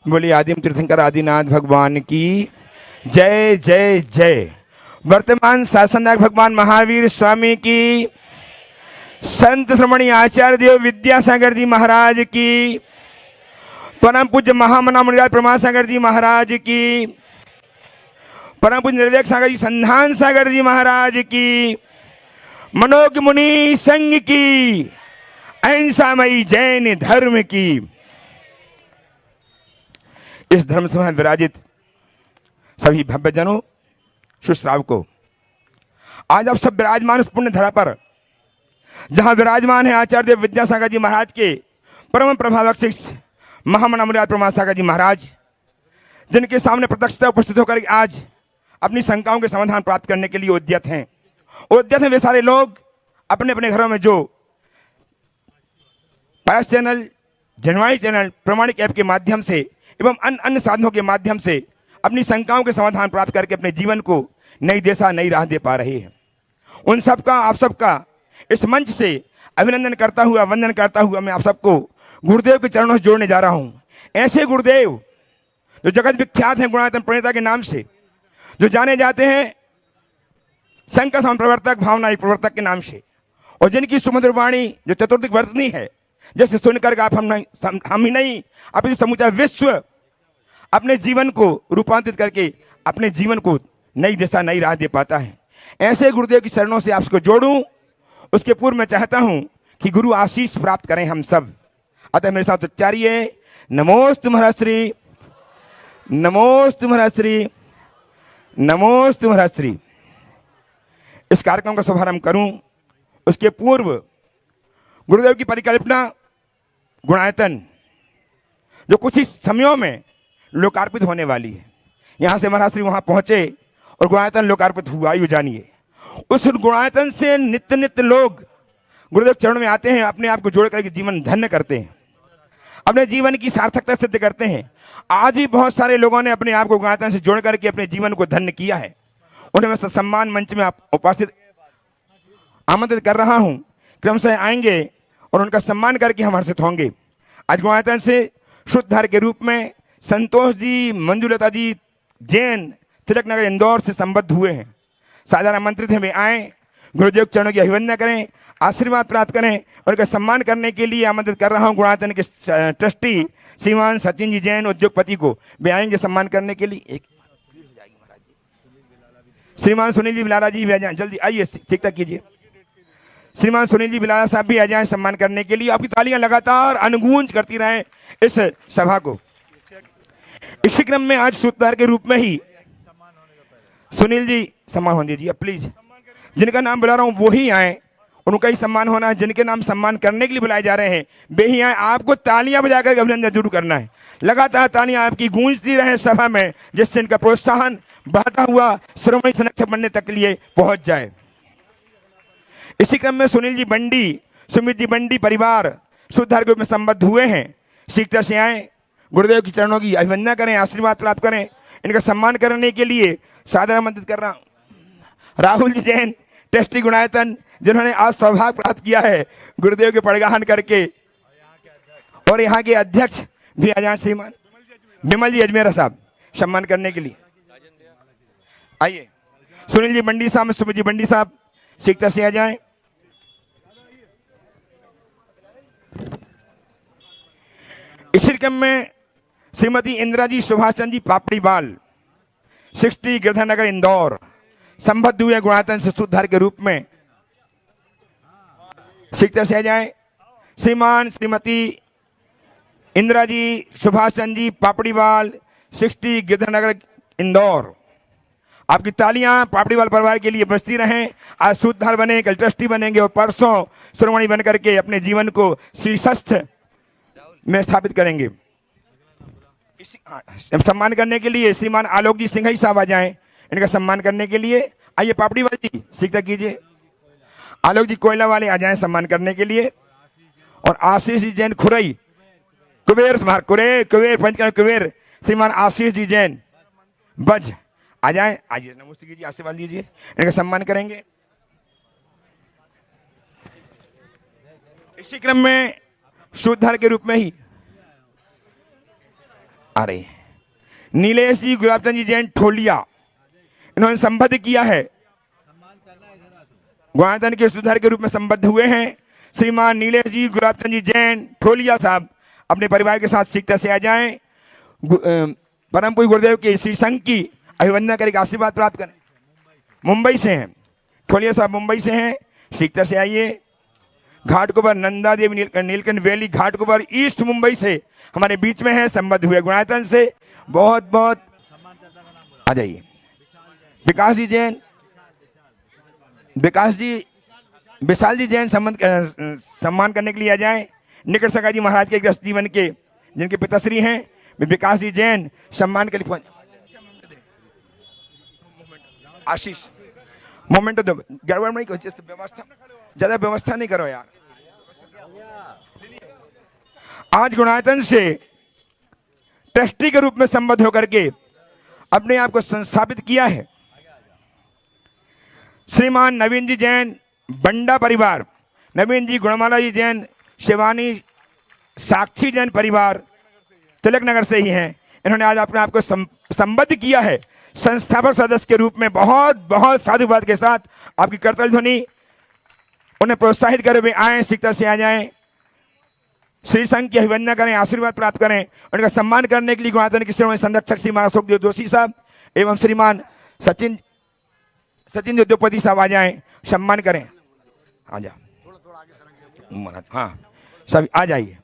बोलिए आदिम तीर्थंकर आदिनाथ भगवान की जय जय जय। वर्तमान शासननायक भगवान महावीर स्वामी की, संत श्रमणी आचार्य देव विद्यासागर जी महाराज की, परम पूज्य महामना मुनिराज प्रमाण सागर जी महाराज की, परम पूज्य निर्वेक सागर जी संधान सागर जी महाराज की, मनोज मुनि संघ की, अहिंसामयी जैन धर्म की, इस धर्म सभा में विराजित सभी भव्यजनों, सुश्रावकों, आज आप सब विराजमान इस पुण्य धरा पर, जहां विराजमान है आचार्य देव विद्यासागर जी महाराज के परम प्रभावक शिष्य महामना मुनिराज प्रमाण सागर जी महाराज, जिनके सामने प्रत्यक्षता उपस्थित होकर आज अपनी शंकाओं के समाधान प्राप्त करने के लिए उद्यत हैं। उद्यत हैं वे सारे लोग अपने अपने घरों में जो पायस चैनल, जनवाणी चैनल, प्रमाणिक ऐप के माध्यम से एवं अन्य अन्य साधनों के माध्यम से अपनी शंकाओं के समाधान प्राप्त करके अपने जीवन को नई दिशा, नई राह दे पा रहे हैं। उन सबका, आप सबका इस मंच से अभिनंदन करता हुआ, वंदन करता हुआ मैं आप सबको गुरुदेव के चरणों से जोड़ने जा रहा हूं। ऐसे गुरुदेव जो जगत विख्यात हैं गुणायतन प्रणेता के नाम से, जो जाने जाते हैं शंकर समान प्रवर्तक, भावनाई प्रवर्तक के नाम से, और जिनकी सुमधुर वाणी जो चतुर्दिक वर्तनी है, जैसे सुनकर आप हम ही नहीं अपनी समूचा विश्व अपने जीवन को रूपांतरित करके अपने जीवन को नई दिशा, नई राह दे पाता है। ऐसे गुरुदेव की शरणों से आपको जोड़ूं, उसके पूर्व मैं चाहता हूं कि गुरु आशीष प्राप्त करें हम सब। अतः मेरे साथ उच्चारिए नमोस्तु महर्षि, नमोस्तु महर्षि, नमोस्तु महर्षि। इस कार्यक्रम का शुभारंभ करूं उसके पूर्व गुरुदेव की परिकल्पना गुणायतन जो कुछ ही समयों में लोकार्पित होने वाली है, यहां से महाराज श्री वहां पहुंचे और गुणायतन लोकार्पित हुआ। आइए जानिए, उस गुणायतन से नित्य नित्य लोग गुरुदेव चरण में आते हैं, अपने आप को जोड़ करके जीवन धन्य करते हैं, अपने जीवन की सार्थकता सिद्ध करते हैं। आज भी बहुत सारे लोगों ने अपने आप को गुणायतन से जोड़ करके अपने जीवन को धन्य किया है। उन्हें मैं सम्मान मंच में उपस्थित आमंत्रित कर रहा हूं, क्रमशः आएंगे और उनका सम्मान करके हम हर्षित होंगे। आज गुणायतन से शुद्धधार के रूप में संतोष जी, मंजुलता जी जैन तिलक नगर इंदौर से संबद्ध हुए हैं। साधारण आमंत्रित हैं, वे आए, गुरुदेव चरणों की अभिवंदना करें, आशीर्वाद प्राप्त करें। उनका सम्मान करने के लिए आमंत्रित कर रहा हूं गुणायतन के ट्रस्टी श्रीमान सचिन जी जैन उद्योगपति को। वे आएंगे सम्मान करने के लिए। एक श्रीमान सुनील जी बिलाला जी भी आ जाए, जल्दी आइए, ठीक तक कीजिए। श्रीमान सुनील जी बिलाला साहब भी आ जाएं सम्मान करने के लिए। आपकी तालियां लगातार अनुगूंज करती रहें इस सभा को। इसी क्रम में आज सूत्रधार के रूप में ही सुनील जी सम्मान होने दीजिए प्लीज। जिनका नाम बुला रहा हूं वो ही आए, उनका ही सम्मान होना है। जिनके नाम सम्मान करने के लिए बुलाए जा रहे हैं वे ही आए। आपको तालियां बजाकर अभिनंदन जरूर करना है। लगातार तालियां आपकी गूंजती रहे सभा में, जिससे इनका प्रोत्साहन बढ़ता हुआ श्रोमणी संरक्षक बनने तक के लिए पहुंच जाए। इसी क्रम में सुनील जी बंडी, सुमित जी बंडी परिवार शुद्धधार के रूप में संबद्ध हुए हैं। शीघ्र से आए, गुरुदेव की चरणों की अभिवंदना करें, आशीर्वाद प्राप्त करें। इनका सम्मान करने के लिए सादर आमंत्रित कर रहा हूं राहुल जी जैन ट्रस्टी गुणायतन, जिन्होंने आज सौभाग्य प्राप्त किया है गुरुदेव के पड़गाहन करके। और यहाँ के अध्यक्ष भी आ जाए, श्रीमान विमल जी अजमेरा साहब सम्मान करने के लिए आइए। सुनील जी बंडी साहब, सुमित जी बंडी साहब शीघ्र से आ जाएं। इसी क्रम में श्रीमती इंदिरा जी सुभाष चंद्र जी पापड़ीवाल 60 गिरधर नगर इंदौर संबद्ध हुए गुणायतन से शुद्धधार के रूप में। शीघ्र से आ जाए। श्रीमान श्रीमती इंदिरा जी सुभाष चंद्र जी पापड़ीवाल 60 गिरधर नगर इंदौर। आपकी तालियां पापड़ीवाल परिवार के लिए बजती रहें। आज सूत्रधार बने, कल ट्रस्टी बनेंगे और परसों श्रोमणी बन करके अपने जीवन को शीर्षस्थ में स्थापित करेंगे। सम्मान करने के लिए श्रीमान आलोक जी सिंघई साहब आ जाएं, इनका सम्मान करने के लिए। आइए पापड़ीवाल जी शीघ्र कीजिए। आलोक जी कोयला वाले आ जाएं सम्मान करने के लिए। और आशीष जी जैन खुरई, कुबेर कुबेर पंचकर्म कुबेर श्रीमान आशीष जी जैन बज आ जाए। आइए नमस्ते कीजिए, आशीर्वाद लीजिए, इनका सम्मान करेंगे। इसी क्रम में शुद्धधार के रूप में ही आ रही है। नीलेश जी गुलाबचंद जी जैन ठोलिया, इन्होंने संबद्ध किया है, गुणायतन के सुधार के रूप में संबद्ध हुए हैं। श्रीमान नीलेश जी गुलाबचंद जी जैन ठोलिया साहब अपने परिवार के साथ शीघ्र से आ जाएं। परम पूज्य गुरुदेव के श्री संघ की अभिवंदना करके आशीर्वाद प्राप्त करें। मुंबई से हैं ठोलिया साहब, मुंबई से हैं, शीघ्र से आइए। घाटकोपर नंदा देवी नीलकंठ वैली घाटकोपर ईस्ट मुंबई से हमारे बीच में है, संबद्ध हुए गुणायतन से। बहुत बहुत आ जाइए। विकास जी जैन, विकास जी विशाल जी जैन सम्मान करने के लिए आ जाएं। निकट सका जी महाराज के गृहस्थ जीवन के जिनके पिताश्री हैं विकास जी जैन सम्मान के लिए आशीष मोमेंट दो, गड़बड़ नहीं करो, व्यवस्था ज्यादा व्यवस्था नहीं करो यार। आज गुणायतन से ट्रस्टी के रूप में संबद्ध होकर के अपने आप को संस्थापित किया है श्रीमान नवीन जी जैन बंडा परिवार, नवीन जी गुणमाला जी जैन, शिवानी साक्षी जैन परिवार तिलक नगर से ही हैं। इन्होंने आज अपने आप को संबद्ध किया है संस्थापक सदस्य के रूप में। बहुत बहुत साधुवाद के साथ आपकी करतल ध्वनि उन्हें प्रोत्साहित करे हुए आए, शीघ्र से आ जाएं। श्री संघ की अभिवंदना करें, आशीर्वाद प्राप्त करें। उनका सम्मान करने के लिए गुणायतन के श्रीमान संरक्षक श्रीमान अशोक देव जोशी साहब एवं श्रीमान सचिन उद्योगपति साहब आ जाएं, सम्मान करें। आ जाओ, हाँ सब आ जाइए।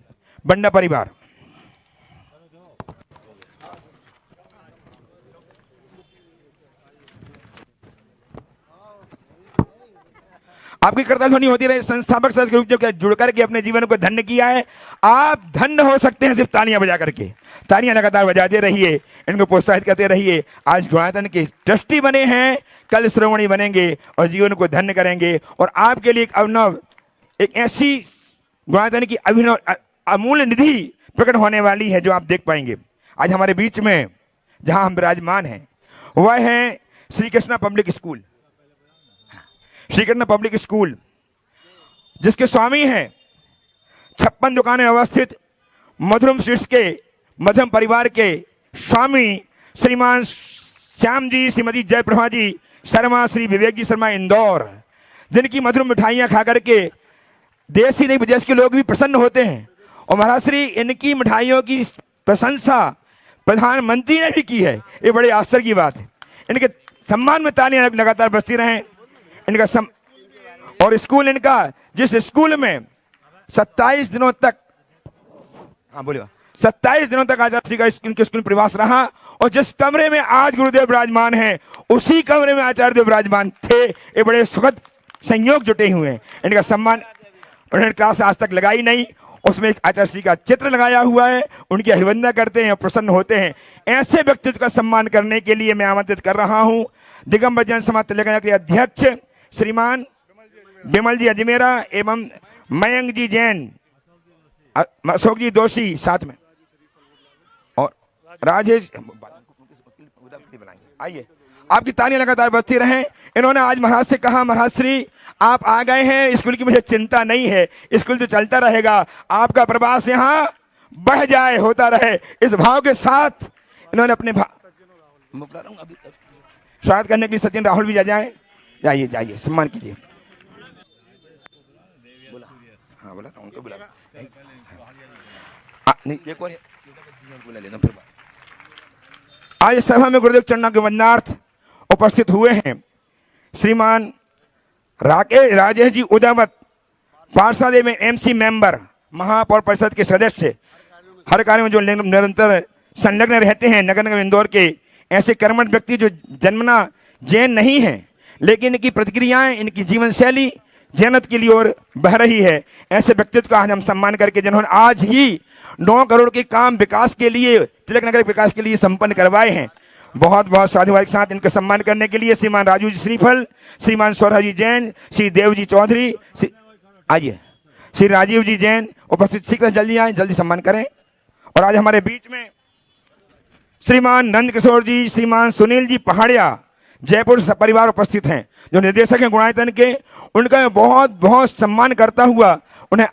बंडा परिवार आपकी कर्तव्य ध्वनि होती रहे। संस्थापक सदस्य के रूप में जुड़ करके अपने जीवन को धन्य किया है। आप धन्य हो सकते हैं सिर्फ तालियां बजा करके। तालियां लगातार बजाते रहिए, इनको प्रोत्साहित करते रहिए। आज गुणायतन के ट्रस्टी बने हैं, कल श्रोमणी बनेंगे और जीवन को धन्य करेंगे। और आपके लिए एक अभिनव, एक ऐसी गुणायतन की अभिनव अमूल्य निधि प्रकट होने वाली है जो आप देख पाएंगे। आज हमारे बीच में जहां हम विराजमान हैं वह है Shri Krishna public school, Shri Krishna public school जिसके स्वामी हैं 56 दुकानें अवस्थित मधुरम शीर्ष के मध्यम परिवार के स्वामी श्रीमान श्याम जी, श्रीमती जयप्रभा जी शर्मा, श्री विवेक जी शर्मा इंदौर, जिनकी मधुर मिठाइयां खा करके देश ही नहीं विदेश के लोग भी प्रसन्न होते हैं। और महाराज श्री इनकी मिठाइयों की प्रशंसा प्रधानमंत्री ने भी की है। ये बड़े आश्चर्य की बात है। इनके सम्मान में तालियां लगातार बजती रहें। इनका और स्कूल इनका, जिस स्कूल में 27 दिनों तक, हाँ बोलिए, 27 दिनों तक आचार्य श्री का इनके स्कूल प्रवास रहा। और जिस कमरे में आज गुरुदेव विराजमान हैं उसी कमरे में आचार्य देव विराजमान थे। ये बड़े सुखद संयोग जुटे हुए हैं। इनका सम्मान उन्होंने क्लास आज तक लगाई नहीं, उसमें एक आचार्य श्री का चित्र लगाया हुआ है। उनकी अभिवंदना करते हैं, प्रसन्न होते हैं। ऐसे व्यक्तित्व का सम्मान करने के लिए मैं आमंत्रित कर रहा हूं दिगंबर जैन समाज तेलंगाना के अध्यक्ष श्रीमान विमल जी अजमेरा एवं मयंक जी जैन, अशोक जी दोषी साथ में, और राजेश। आइए, आपकी तालियां लगातार बजती रहें। इन्होंने आज महाराज से कहा, महाराज श्री आप आ गए हैं, स्कूल की मुझे चिंता नहीं है, स्कूल तो चलता रहेगा, आपका प्रवास यहाँ बढ़ जाए, होता रहे। इस भाव के साथ इन्होंने अपने स्वागत करने के लिए सचिन राहुल भी जाए। जाइए जाइए, सम्मान कीजिए। बोला, हाँ बोला, उनको बुला नहीं, एक और बुला लेना फिर। आज सभा में गुरुदेव चरणों के वंदनार्थ उपस्थित हुए हैं श्रीमान राजेश जी उदावत, पार्षद में एमसी मेंबर, महापौर परिषद के सदस्य, हर कार्य में जो निरंतर संलग्न रहते हैं। नगर निगम इंदौर के ऐसे कर्मठ व्यक्ति जो जन्मना जैन नहीं है, लेकिन इनकी प्रतिक्रियाएं, इनकी जीवन शैली जैनत के लिए और बह रही है। ऐसे व्यक्तित्व का आज हम सम्मान करके, जिन्होंने आज ही 9 करोड़ के काम विकास के लिए, तिलक नगर विकास के लिए संपन्न करवाए हैं। बहुत बहुत साधुवाद के साथ इनका सम्मान करने के लिए श्रीमान राजू जी श्रीफल, श्रीमान सौरभ जी जैन, श्री देव जी चौधरी, आइए, श्री राजीव जी जैन उपस्थित, शीघ्र जल्दी आए, जल्दी सम्मान करें। और आज हमारे बीच में श्रीमान नंद किशोर जी, श्रीमान सुनील जी पहाड़िया जयपुर परिवार उपस्थित हैं, जो निर्देशक हैं गुणायतन के। उनका बहुत बहुत सम्मान करता हुआ उन्हें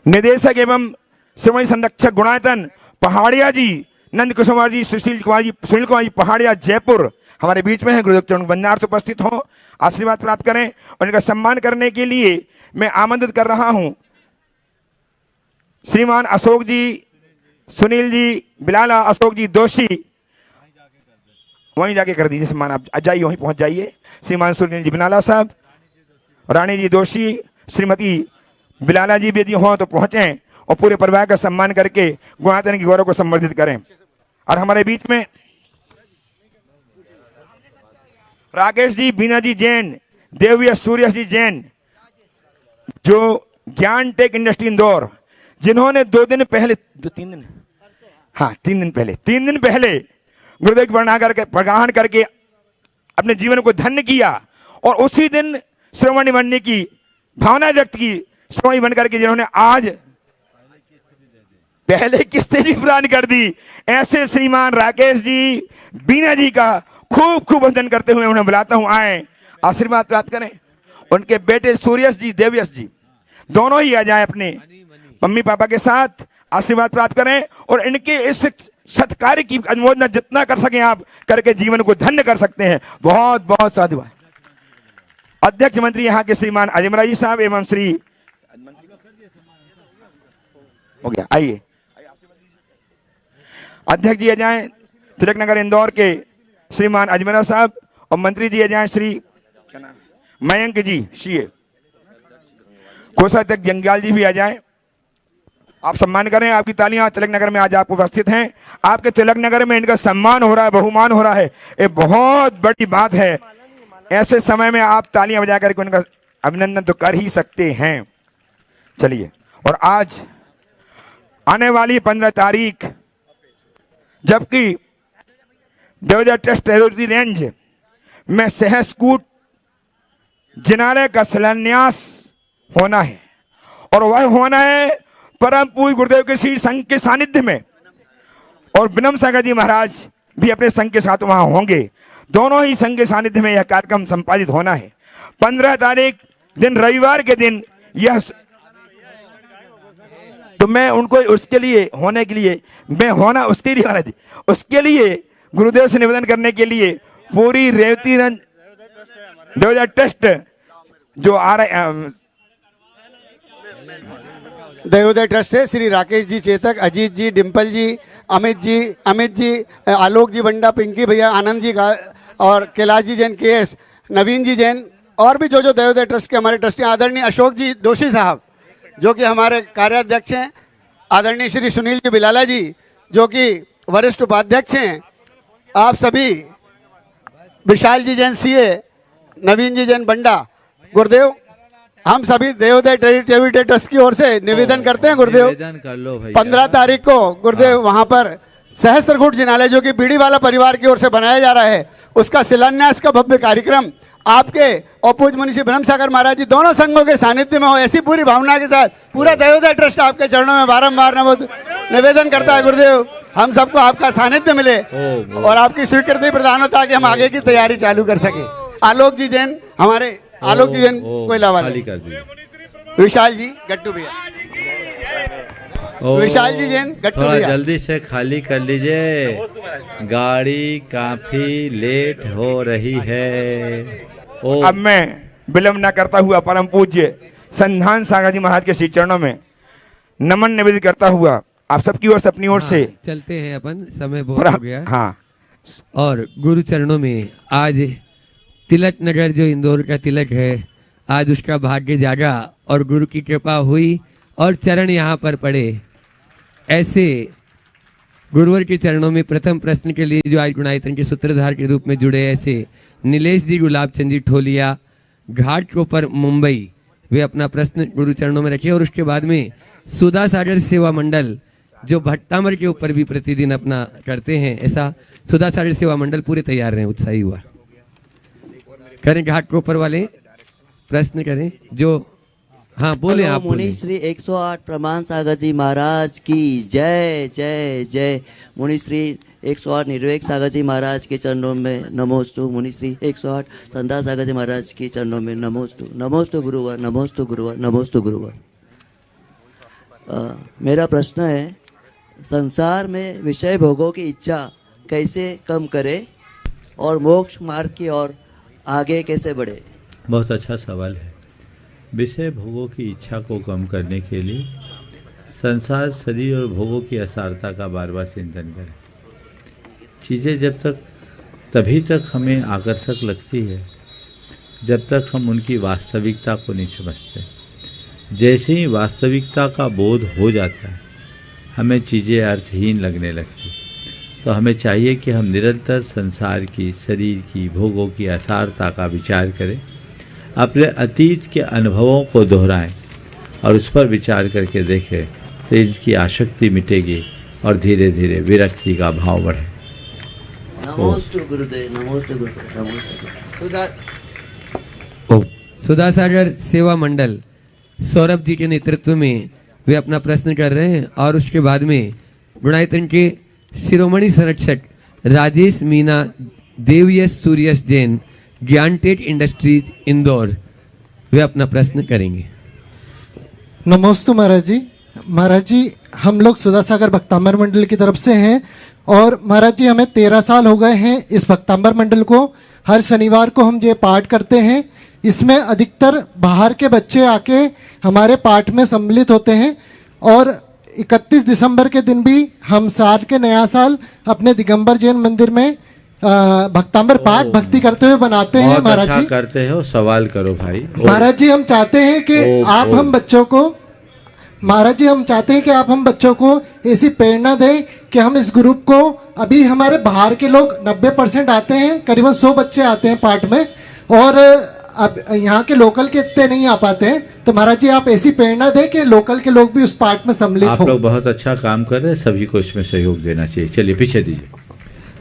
निदेशक एवं श्रीमती संरक्षक गुणायतन पहाड़िया जी, नंद कुमार जी, सुनील कुमार जी पहाड़िया जयपुर हमारे बीच में है। गुरुदेव चरण बंजार से उपस्थित हो, आशीर्वाद प्राप्त करें। और इनका सम्मान करने के लिए मैं आमंत्रित कर रहा हूं श्रीमान अशोक जी, सुनील जी बिलाला, अशोक जी दोषी, वहीं जाके कर दीजिए सम्मान। आप जाइए, वहीं पहुंच जाइए। श्रीमान सुनील जी बिलाला साहब, रानी जी दोषी, श्रीमती बिलाला जी भी यदि हो तो पहुंचे और पूरे परिवार का सम्मान करके गुणातन की गौरव को संवर्धित करें। और हमारे बीच में राकेश जी, बीना जी जैन, देवयश सूर्य जी जैन, जो ज्ञान टेक इंडस्ट्री इंदौर, जिन्होंने 2 दिन पहले, जो 3 दिन, हाँ 3 दिन पहले गुरुदेव की प्रगाहन करके अपने जीवन को धन्य किया और उसी दिन श्रोमणी बनने की भावना व्यक्त की, श्रोमणी बनकर के जिन्होंने आज पहले किस्तें भी प्रदान कर दी। ऐसे श्रीमान राकेश जी, बीना जी का खूब खूब वंदन करते हुए उन्हें बुलाता हूं, आए आशीर्वाद प्राप्त करें। उनके बेटे सूर्यश जी, देवयश जी दोनों ही आ जाए, अपने मम्मी पापा के साथ आशीर्वाद प्राप्त करें और इनके इस सत्कार्य की अनुमोदना जितना कर सकें आप करके जीवन को धन्य कर सकते हैं। बहुत बहुत साधुवाद। अध्यक्ष मंत्री यहाँ के श्रीमान अजमरा जी साहब एवं श्री हो गया, आइए अध्यक्ष जी आ जाए तिलक नगर इंदौर के श्रीमान अजमेरा साहब और मंत्री जी आ जाए श्री मयंक जी सीए, कोषाध्यक्ष जंगयाल जी भी आ जाए। आप सम्मान करें, आपकी तालियां। तिलक नगर में आज आप उपस्थित हैं, आपके तिलक नगर में इनका सम्मान हो रहा है, बहुमान हो रहा है, ये बहुत बड़ी बात है। ऐसे समय में आप तालियां बजा करके उनका अभिनंदन तो कर ही सकते हैं। चलिए, और आज आने वाली 15 तारीख जबकि देवदा ट्रस्ट टेरोरिटी रेंज में सहस्कूट जिनालय का शिलान्यास होना है और वह होना है परम पूज्य गुरुदेव के श्री संघ के सानिध्य में, और विनम्र सागर जी महाराज भी अपने संघ के साथ वहां होंगे। दोनों ही संघ के सानिध्य में यह कार्यक्रम संपादित होना है। 15 तारीख दिन रविवार के दिन यह, तो मैं उनको उसके लिए होने के लिए मैं होना उसके लिए वाला थी, उसके लिए गुरुदेव से निवेदन करने के लिए पूरी रेवती रंज देवदा ट्रस्ट जो आ रहे देवोदय ट्रस्ट से श्री राकेश जी चेतक, अजीत जी, डिम्पल जी, अमित जी, आलोक जी बंडा, पिंकी भैया, आनंद जी और कैलाश जी जैन, केएस, नवीन जी जैन और भी जो देवोदय ट्रस्ट के हमारे ट्रस्टी आदरणीय अशोक जी दोषी साहब जो कि हमारे कार्याध्यक्ष हैं, आदरणीय श्री सुनील जी बिलाला जी जो कि वरिष्ठ उपाध्यक्ष हैं, आप सभी, विशाल जी जैन सीए, नवीन जी जैन बंडा, गुरुदेव हम सभी देवोदय टेरिटरी ट्रस्ट की ओर से निवेदन करते हैं गुरुदेव, 15 तारीख को गुरुदेव वहां पर सहस्त्रकूट जिनालय जो कि बीड़ी वाला परिवार की ओर से बनाया जा रहा है, उसका शिलान्यास का भव्य कार्यक्रम आपके और पूज्य मुनि श्री ब्रह्म सागर महाराज जी दोनों संघों के सानिध्य में हो, ऐसी पूरी भावना के साथ पूरा देवोदय ट्रस्ट आपके चरणों में बारंबार निवेदन करता है गुरुदेव, हम सबको आपका सानिध्य मिले और आपकी स्वीकृति प्रदान हो ताकि हम आगे की तैयारी चालू कर सके। आलोक जी जैन, हमारे आलोक जी जैन कोइलावाला, विशाल जी गट्टू भैया, विशाल जी जैन गट्टू भैया, जल्दी से खाली कर लीजिए, गाड़ी काफी लेट हो रही है। अब मैं विलंब न करता हुआ परम पूज्य संधान सागर जी महाराज के श्री चरणों में नमन निवेदित करता हुआ आप सबकी ओर से अपनी ओर से चलते हैं अपन, समय बहुत हो गया। हाँ, और गुरु चरणों में आज तिलक नगर जो इंदौर का तिलक है, आज उसका भाग्य जागा और गुरु की कृपा हुई और चरण यहाँ पर पड़े। ऐसे गुरुवर के चरणों में प्रथम प्रश्न के लिए जो आज गुणायतन के सूत्रधार के रूप में जुड़े ऐसे नीलेश जी गुलाबचंद जी ठोलिया, घाटकोपर मुंबई, वे अपना प्रश्न गुरु चरणों में रखे। और उसके बाद में सुधा सागर सेवा मंडल जो भट्टामर के ऊपर भी प्रतिदिन अपना करते हैं, ऐसा सुधा सागर सेवा मंडल पूरे तैयार रहे, उत्साही हुआ करें। घाटकोपर वाले प्रश्न करें जो, हाँ बोले आप। मुनि श्री 108 प्रमाण सागर जी महाराज की जय जय जय। मुनि श्री 108 निर्वेक सागर जी महाराज के चरणों में नमोस्तु। मुनि श्री 108 संधा सागर जी महाराज के चरणों में नमोस्तु। नमोस्तु गुरुवर, नमोस्तु गुरुवर, नमोस्तु गुरुवर। मेरा प्रश्न है, संसार में विषय भोगों की इच्छा कैसे कम करे और मोक्ष मार्ग की ओर आगे कैसे बढ़े? बहुत अच्छा सवाल है। विषय भोगों की इच्छा को कम करने के लिए संसार, शरीर और भोगों की असारता का बार बार चिंतन करें। चीज़ें जब तक तभी तक हमें आकर्षक लगती है जब तक हम उनकी वास्तविकता को नहीं समझते। जैसे ही वास्तविकता का बोध हो जाता है हमें चीज़ें अर्थहीन लगने लगती। तो हमें चाहिए कि हम निरंतर संसार की, शरीर की, भोगों की असारता का विचार करें, अपने अतीत के अनुभवों को दोहराएं और उस पर विचार करके देखें तो इनकी आसक्ति मिटेगी और धीरे धीरे विरक्ति का भाव बढ़े। नमोस्तु गुरुदेव, नमोस्तु गुरुदेव, नमोस्तु गुरुदेव। सुधा सागर सेवा मंडल सौरभ जी के नेतृत्व में वे अपना प्रश्न कर रहे हैं और उसके बाद में गुणायतन के शिरोमणि संरक्षक राजेश मीना देवयस सूर्यस जैन, ज्ञानटेक इंडस्ट्रीज इंदौर, वे अपना प्रश्न करेंगे। नमोस्तु महाराज जी। महाराज जी, हम लोग सुधा सागर भक्तांबर मंडल की तरफ से हैं और महाराज जी हमें 13 साल हो गए हैं इस भक्तांबर मंडल को। हर शनिवार को हम ये पाठ करते हैं। इसमें अधिकतर बाहर के बच्चे आके हमारे पाठ में सम्मिलित होते हैं और 31 दिसंबर के दिन भी हम साल के नया साल अपने दिगंबर जैन मंदिर में भक्तांबर पाठ भक्ति करते हुए बनाते हैं। महाराज अच्छा जी करते हो, सवाल करो भाई। महाराज जी हम चाहते हैं कि आप हम बच्चों को, महाराज जी हम चाहते हैं कि आप हम बच्चों को ऐसी प्रेरणा दें कि हम इस ग्रुप को, अभी हमारे बाहर के लोग 90% आते हैं, करीबन 100 बच्चे आते हैं पाठ में और अब यहाँ के लोकल के इतने नहीं आ पाते हैं। तो महाराज जी आप ऐसी प्रेरणा दें कि लोकल के लोग भी उस पाठ में सम्मिलित आप हों। लोग बहुत अच्छा काम कर रहे हैं, सभी को इसमें सहयोग देना चाहिए। चलिए पीछे दीजिए।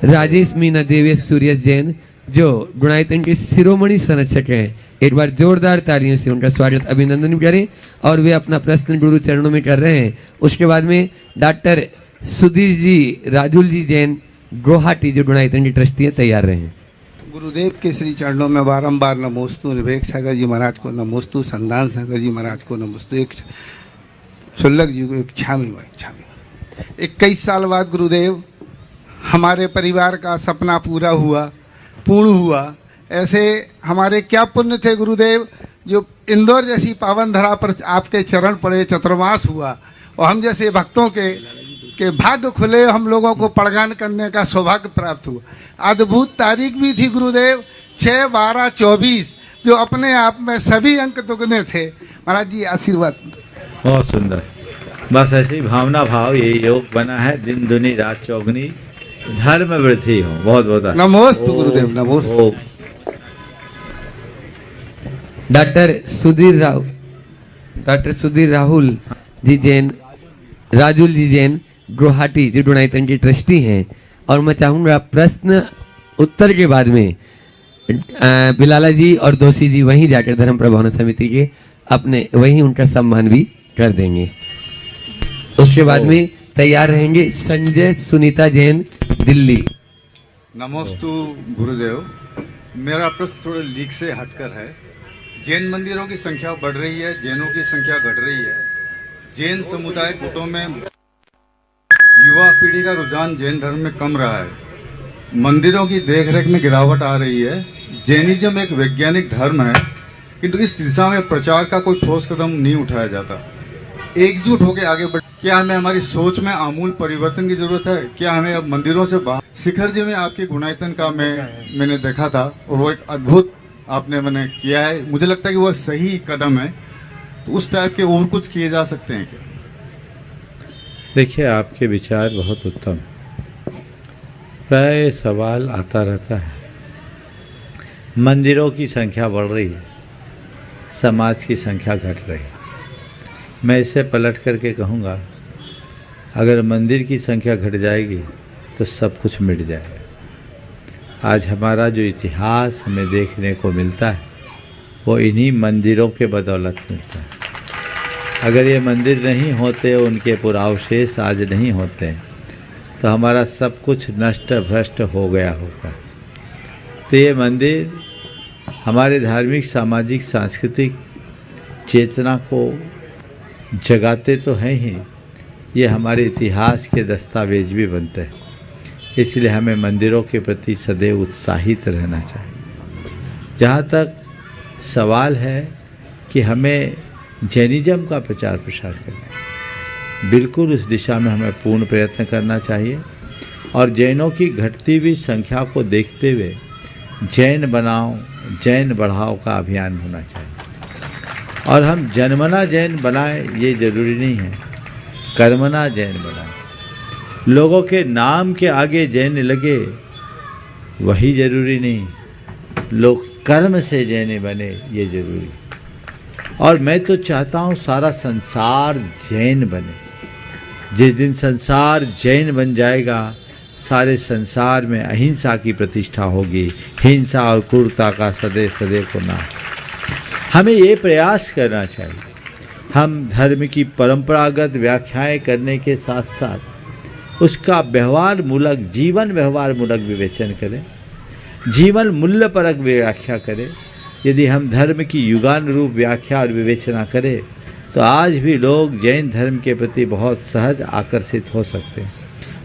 राजेश मीना देवयस सूर्यस जैन जो गुणायतन के शिरोमणि संरक्षक हैं, एक बार जोरदार तालियों से उनका स्वागत अभिनंदन करें और वे अपना प्रश्न गुरु चरणों में कर रहे हैं। उसके बाद में डॉक्टर सुधीर जी राजुल जी जैन गुवाहाटी जो गुणायतन की ट्रस्टी है तैयार रहे हैं। गुरुदेव के श्री चरणों में बारंबार नमोस्तु। निवेक सागर जी महाराज को नमोस्तु, संदान सागर जी महाराज को नमोस्तु, एक शुल्लक जी को एक छामी। 21 साल बाद गुरुदेव हमारे परिवार का सपना पूर्ण हुआ। ऐसे हमारे क्या पुण्य थे गुरुदेव जो इंदौर जैसी पावन धरा पर आपके चरण पड़े, चतुर्मास हुआ और हम जैसे भक्तों के भाग्य खुले, हम लोगों को पड़गान करने का सौभाग्य प्राप्त हुआ। अद्भुत तारीख भी थी गुरुदेव 6/12/24 जो अपने आप में सभी अंक दुगने थे। महाराज जी आशीर्वाद। बहुत सुंदर, बस ऐसी भावना भाव ये योग बना है, दिन दुनी रात चौगनी, धर्म वृद्धि हो। बहुत बहुत नमोस्तु गुरुदेव, नमोस्तु। डॉक्टर सुधीर राहुल जी जैन, राजुल जी जैन गुवाहाटी जो गुणायतन के ट्रस्टी हैं और मैं चाहूँगा प्रश्न उत्तर के बाद में बिलाला जी और दोषी जी वहीं जाकर धर्म प्रबंधन समिति के अपने वहीं उनका सम्मान भी कर देंगे। उसके बाद में तैयार रहेंगे संजय सुनीता जैन दिल्ली। नमोस्तु गुरुदेव। मेरा प्रश्न थोड़ा लीक से हटकर है। जैन मंदिरों की संख्या बढ़ रही है, जैनों की संख्या घट रही है। जैन समुदाय गुटों में युवा पीढ़ी का रुझान जैन धर्म में कम रहा है। मंदिरों की देखरेख में गिरावट आ रही है। जैनिज्म एक वैज्ञानिक धर्म है किंतु इस दिशा में प्रचार का कोई ठोस कदम नहीं उठाया जाता। एकजुट होकर आगे बढ़, क्या हमें हमारी सोच में आमूल परिवर्तन की जरूरत है? क्या हमें अब मंदिरों से बाहर, शिखर जी में आपकी गुणायतन का मैंने देखा था और वो एक अद्भुत मैंने किया है। मुझे लगता है कि वो सही कदम है। तो उस टाइप के और कुछ किए जा सकते हैं क्या? देखिए, आपके विचार बहुत उत्तम। प्राय सवाल आता रहता है। मंदिरों की संख्या बढ़ रही है, समाज की संख्या घट रही है। मैं इसे पलट करके कहूँगा, अगर मंदिर की संख्या घट जाएगी तो सब कुछ मिट जाएगा। आज हमारा जो इतिहास हमें देखने को मिलता है वो इन्हीं मंदिरों के बदौलत मिलता है। अगर ये मंदिर नहीं होते, उनके पुरावशेष आज नहीं होते, तो हमारा सब कुछ नष्ट भ्रष्ट हो गया होता। तो ये मंदिर हमारे धार्मिक, सामाजिक, सांस्कृतिक चेतना को जगाते तो हैं ही, ये हमारे इतिहास के दस्तावेज भी बनते हैं। इसलिए हमें मंदिरों के प्रति सदैव उत्साहित रहना चाहिए। जहाँ तक सवाल है कि हमें जैनिज़्म का प्रचार प्रसार करना है, बिल्कुल उस दिशा में हमें पूर्ण प्रयत्न करना चाहिए। और जैनों की घटती हुई संख्या को देखते हुए जैन बनाओ जैन बढ़ाओ का अभियान होना चाहिए। और हम जन्मना जैन बनाएं ये जरूरी नहीं है, कर्मना जैन बनाएं। लोगों के नाम के आगे जैन लगे वही जरूरी नहीं, लोग कर्म से जैन बने ये जरूरी। और मैं तो चाहता हूँ सारा संसार जैन बने। जिस दिन संसार जैन बन जाएगा, सारे संसार में अहिंसा की प्रतिष्ठा होगी, हिंसा और क्रूरता का सदैव सदैव को ना। हमें ये प्रयास करना चाहिए हम धर्म की परंपरागत व्याख्याएं करने के साथ साथ उसका व्यवहार मूलक, जीवन व्यवहार मूलक विवेचन करें, जीवन मूल्य परक व्याख्या करें। यदि हम धर्म की युगानुरूप व्याख्या और विवेचना करें तो आज भी लोग जैन धर्म के प्रति बहुत सहज आकर्षित हो सकते हैं।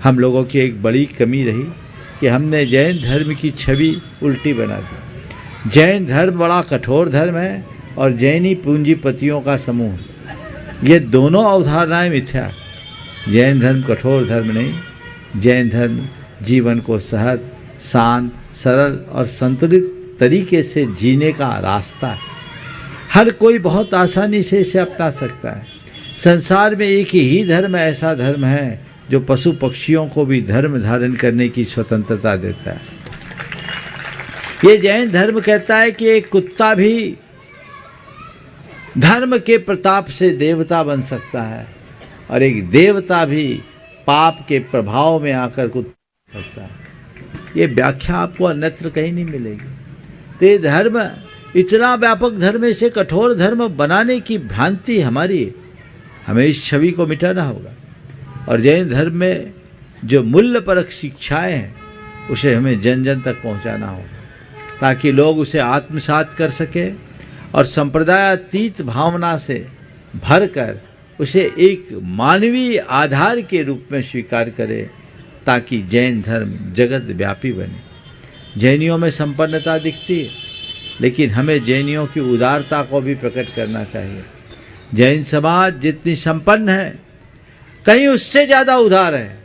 हम लोगों की एक बड़ी कमी रही कि हमने जैन धर्म की छवि उल्टी बना दी। जैन धर्म बड़ा कठोर धर्म है और जैनी पूंजीपतियों का समूह, ये दोनों अवधारणाएं मिथ्या। जैन धर्म कठोर धर्म नहीं, जैन धर्म जीवन को सहज, शांत, सरल और संतुलित तरीके से जीने का रास्ता है। हर कोई बहुत आसानी से इसे अपना सकता है। संसार में एक ही धर्म ऐसा धर्म है जो पशु पक्षियों को भी धर्म धारण करने की स्वतंत्रता देता है। ये जैन धर्म कहता है कि एक कुत्ता भी धर्म के प्रताप से देवता बन सकता है और एक देवता भी पाप के प्रभाव में आकर कुत्ता बन सकता है। ये व्याख्या आपको अन्यत्र कहीं नहीं मिलेगी। तो ये धर्म इतना व्यापक धर्म, इसे कठोर धर्म बनाने की भ्रांति हमारी है। हमें इस छवि को मिटाना होगा और जैन धर्म में जो मूल्य परक शिक्षाएं हैं उसे हमें जन जन तक पहुंचाना होगा ताकि लोग उसे आत्मसात कर सके और संप्रदायातीत भावना से भरकर उसे एक मानवीय आधार के रूप में स्वीकार करे ताकि जैन धर्म जगत व्यापी बने। जैनियों में संपन्नता दिखती है, लेकिन हमें जैनियों की उदारता को भी प्रकट करना चाहिए। जैन समाज जितनी संपन्न है कहीं उससे ज़्यादा उदार है।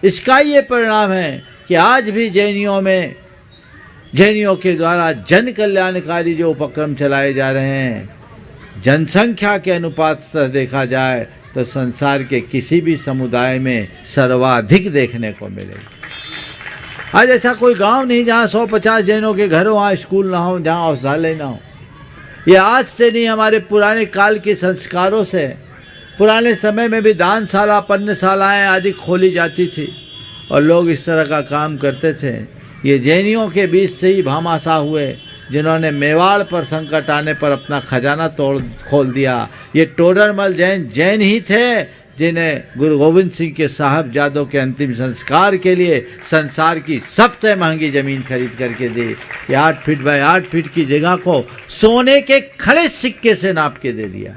इसका ये परिणाम है कि आज भी जैनियों के द्वारा जन कल्याणकारी जो उपक्रम चलाए जा रहे हैं, जनसंख्या के अनुपात से देखा जाए तो संसार के किसी भी समुदाय में सर्वाधिक देखने को मिलेगा। आज ऐसा कोई गांव नहीं जहां 150 जैनों के घर हो, वहाँ स्कूल ना हो, जहाँ औषधालय ना हो। ये आज से नहीं, हमारे पुराने काल के संस्कारों से। पुराने समय में भी दानशाला, पन्नशालाएँ आदि खोली जाती थी और लोग इस तरह का काम करते थे। ये जैनियों के बीच से ही भामाशाह हुए जिन्होंने मेवाड़ पर संकट आने पर अपना खजाना खोल दिया। ये टोडरमल जैन ही थे जिन्हें गुरु गोविंद सिंह के साहबजादों के अंतिम संस्कार के लिए संसार की सबसे महंगी ज़मीन खरीद करके दी। ये 8 फीट बाय 8 फीट की जगह को सोने के खड़े सिक्के से नाप के दे दिया।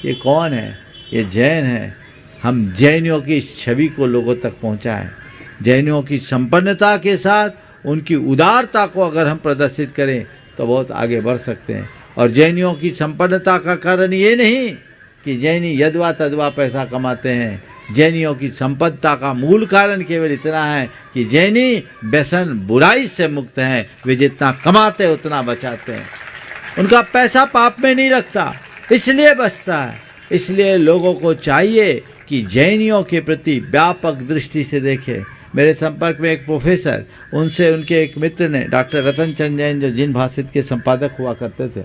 ये कौन है? ये जैन है। हम जैनियों की इस छवि को लोगों तक पहुंचाएं। जैनियों की संपन्नता के साथ उनकी उदारता को अगर हम प्रदर्शित करें तो बहुत आगे बढ़ सकते हैं। और जैनियों की संपन्नता का कारण ये नहीं कि जैनी यदवा तदवा पैसा कमाते हैं। जैनियों की संपन्नता का मूल कारण केवल इतना है कि जैनी व्यसन बुराई से मुक्त हैं। वे जितना कमाते उतना बचाते हैं। उनका पैसा पाप में नहीं रखता, इसलिए बचता है। इसलिए लोगों को चाहिए कि जैनियों के प्रति व्यापक दृष्टि से देखें। मेरे संपर्क में एक प्रोफेसर, उनसे उनके एक मित्र ने, डॉक्टर रतन चंद जैन, जो जिन भाषित के संपादक हुआ करते थे,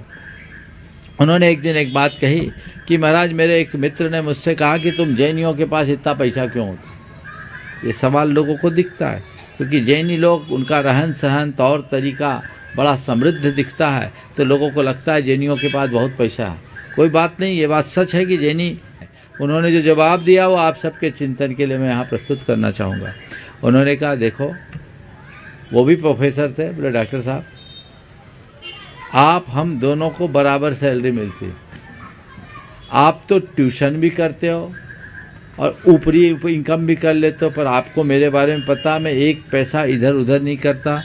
उन्होंने एक दिन एक बात कही कि महाराज, मेरे एक मित्र ने मुझसे कहा कि तुम जैनियों के पास इतना पैसा क्यों होता? ये सवाल लोगों को दिखता है क्योंकि जैनी लोग, उनका रहन सहन तौर तरीका बड़ा समृद्ध दिखता है, तो लोगों को लगता है जैनियों के पास बहुत पैसा है। कोई बात नहीं, ये बात सच है कि जैनी। उन्होंने जो जवाब दिया वो आप सबके चिंतन के लिए मैं यहाँ प्रस्तुत करना चाहूँगा। उन्होंने कहा, देखो, वो भी प्रोफेसर थे, बोले डॉक्टर साहब, आप हम दोनों को बराबर सैलरी मिलती है। आप तो ट्यूशन भी करते हो और ऊपरी इनकम भी कर लेते हो, पर आपको मेरे बारे में पता, मैं एक पैसा इधर उधर नहीं करता,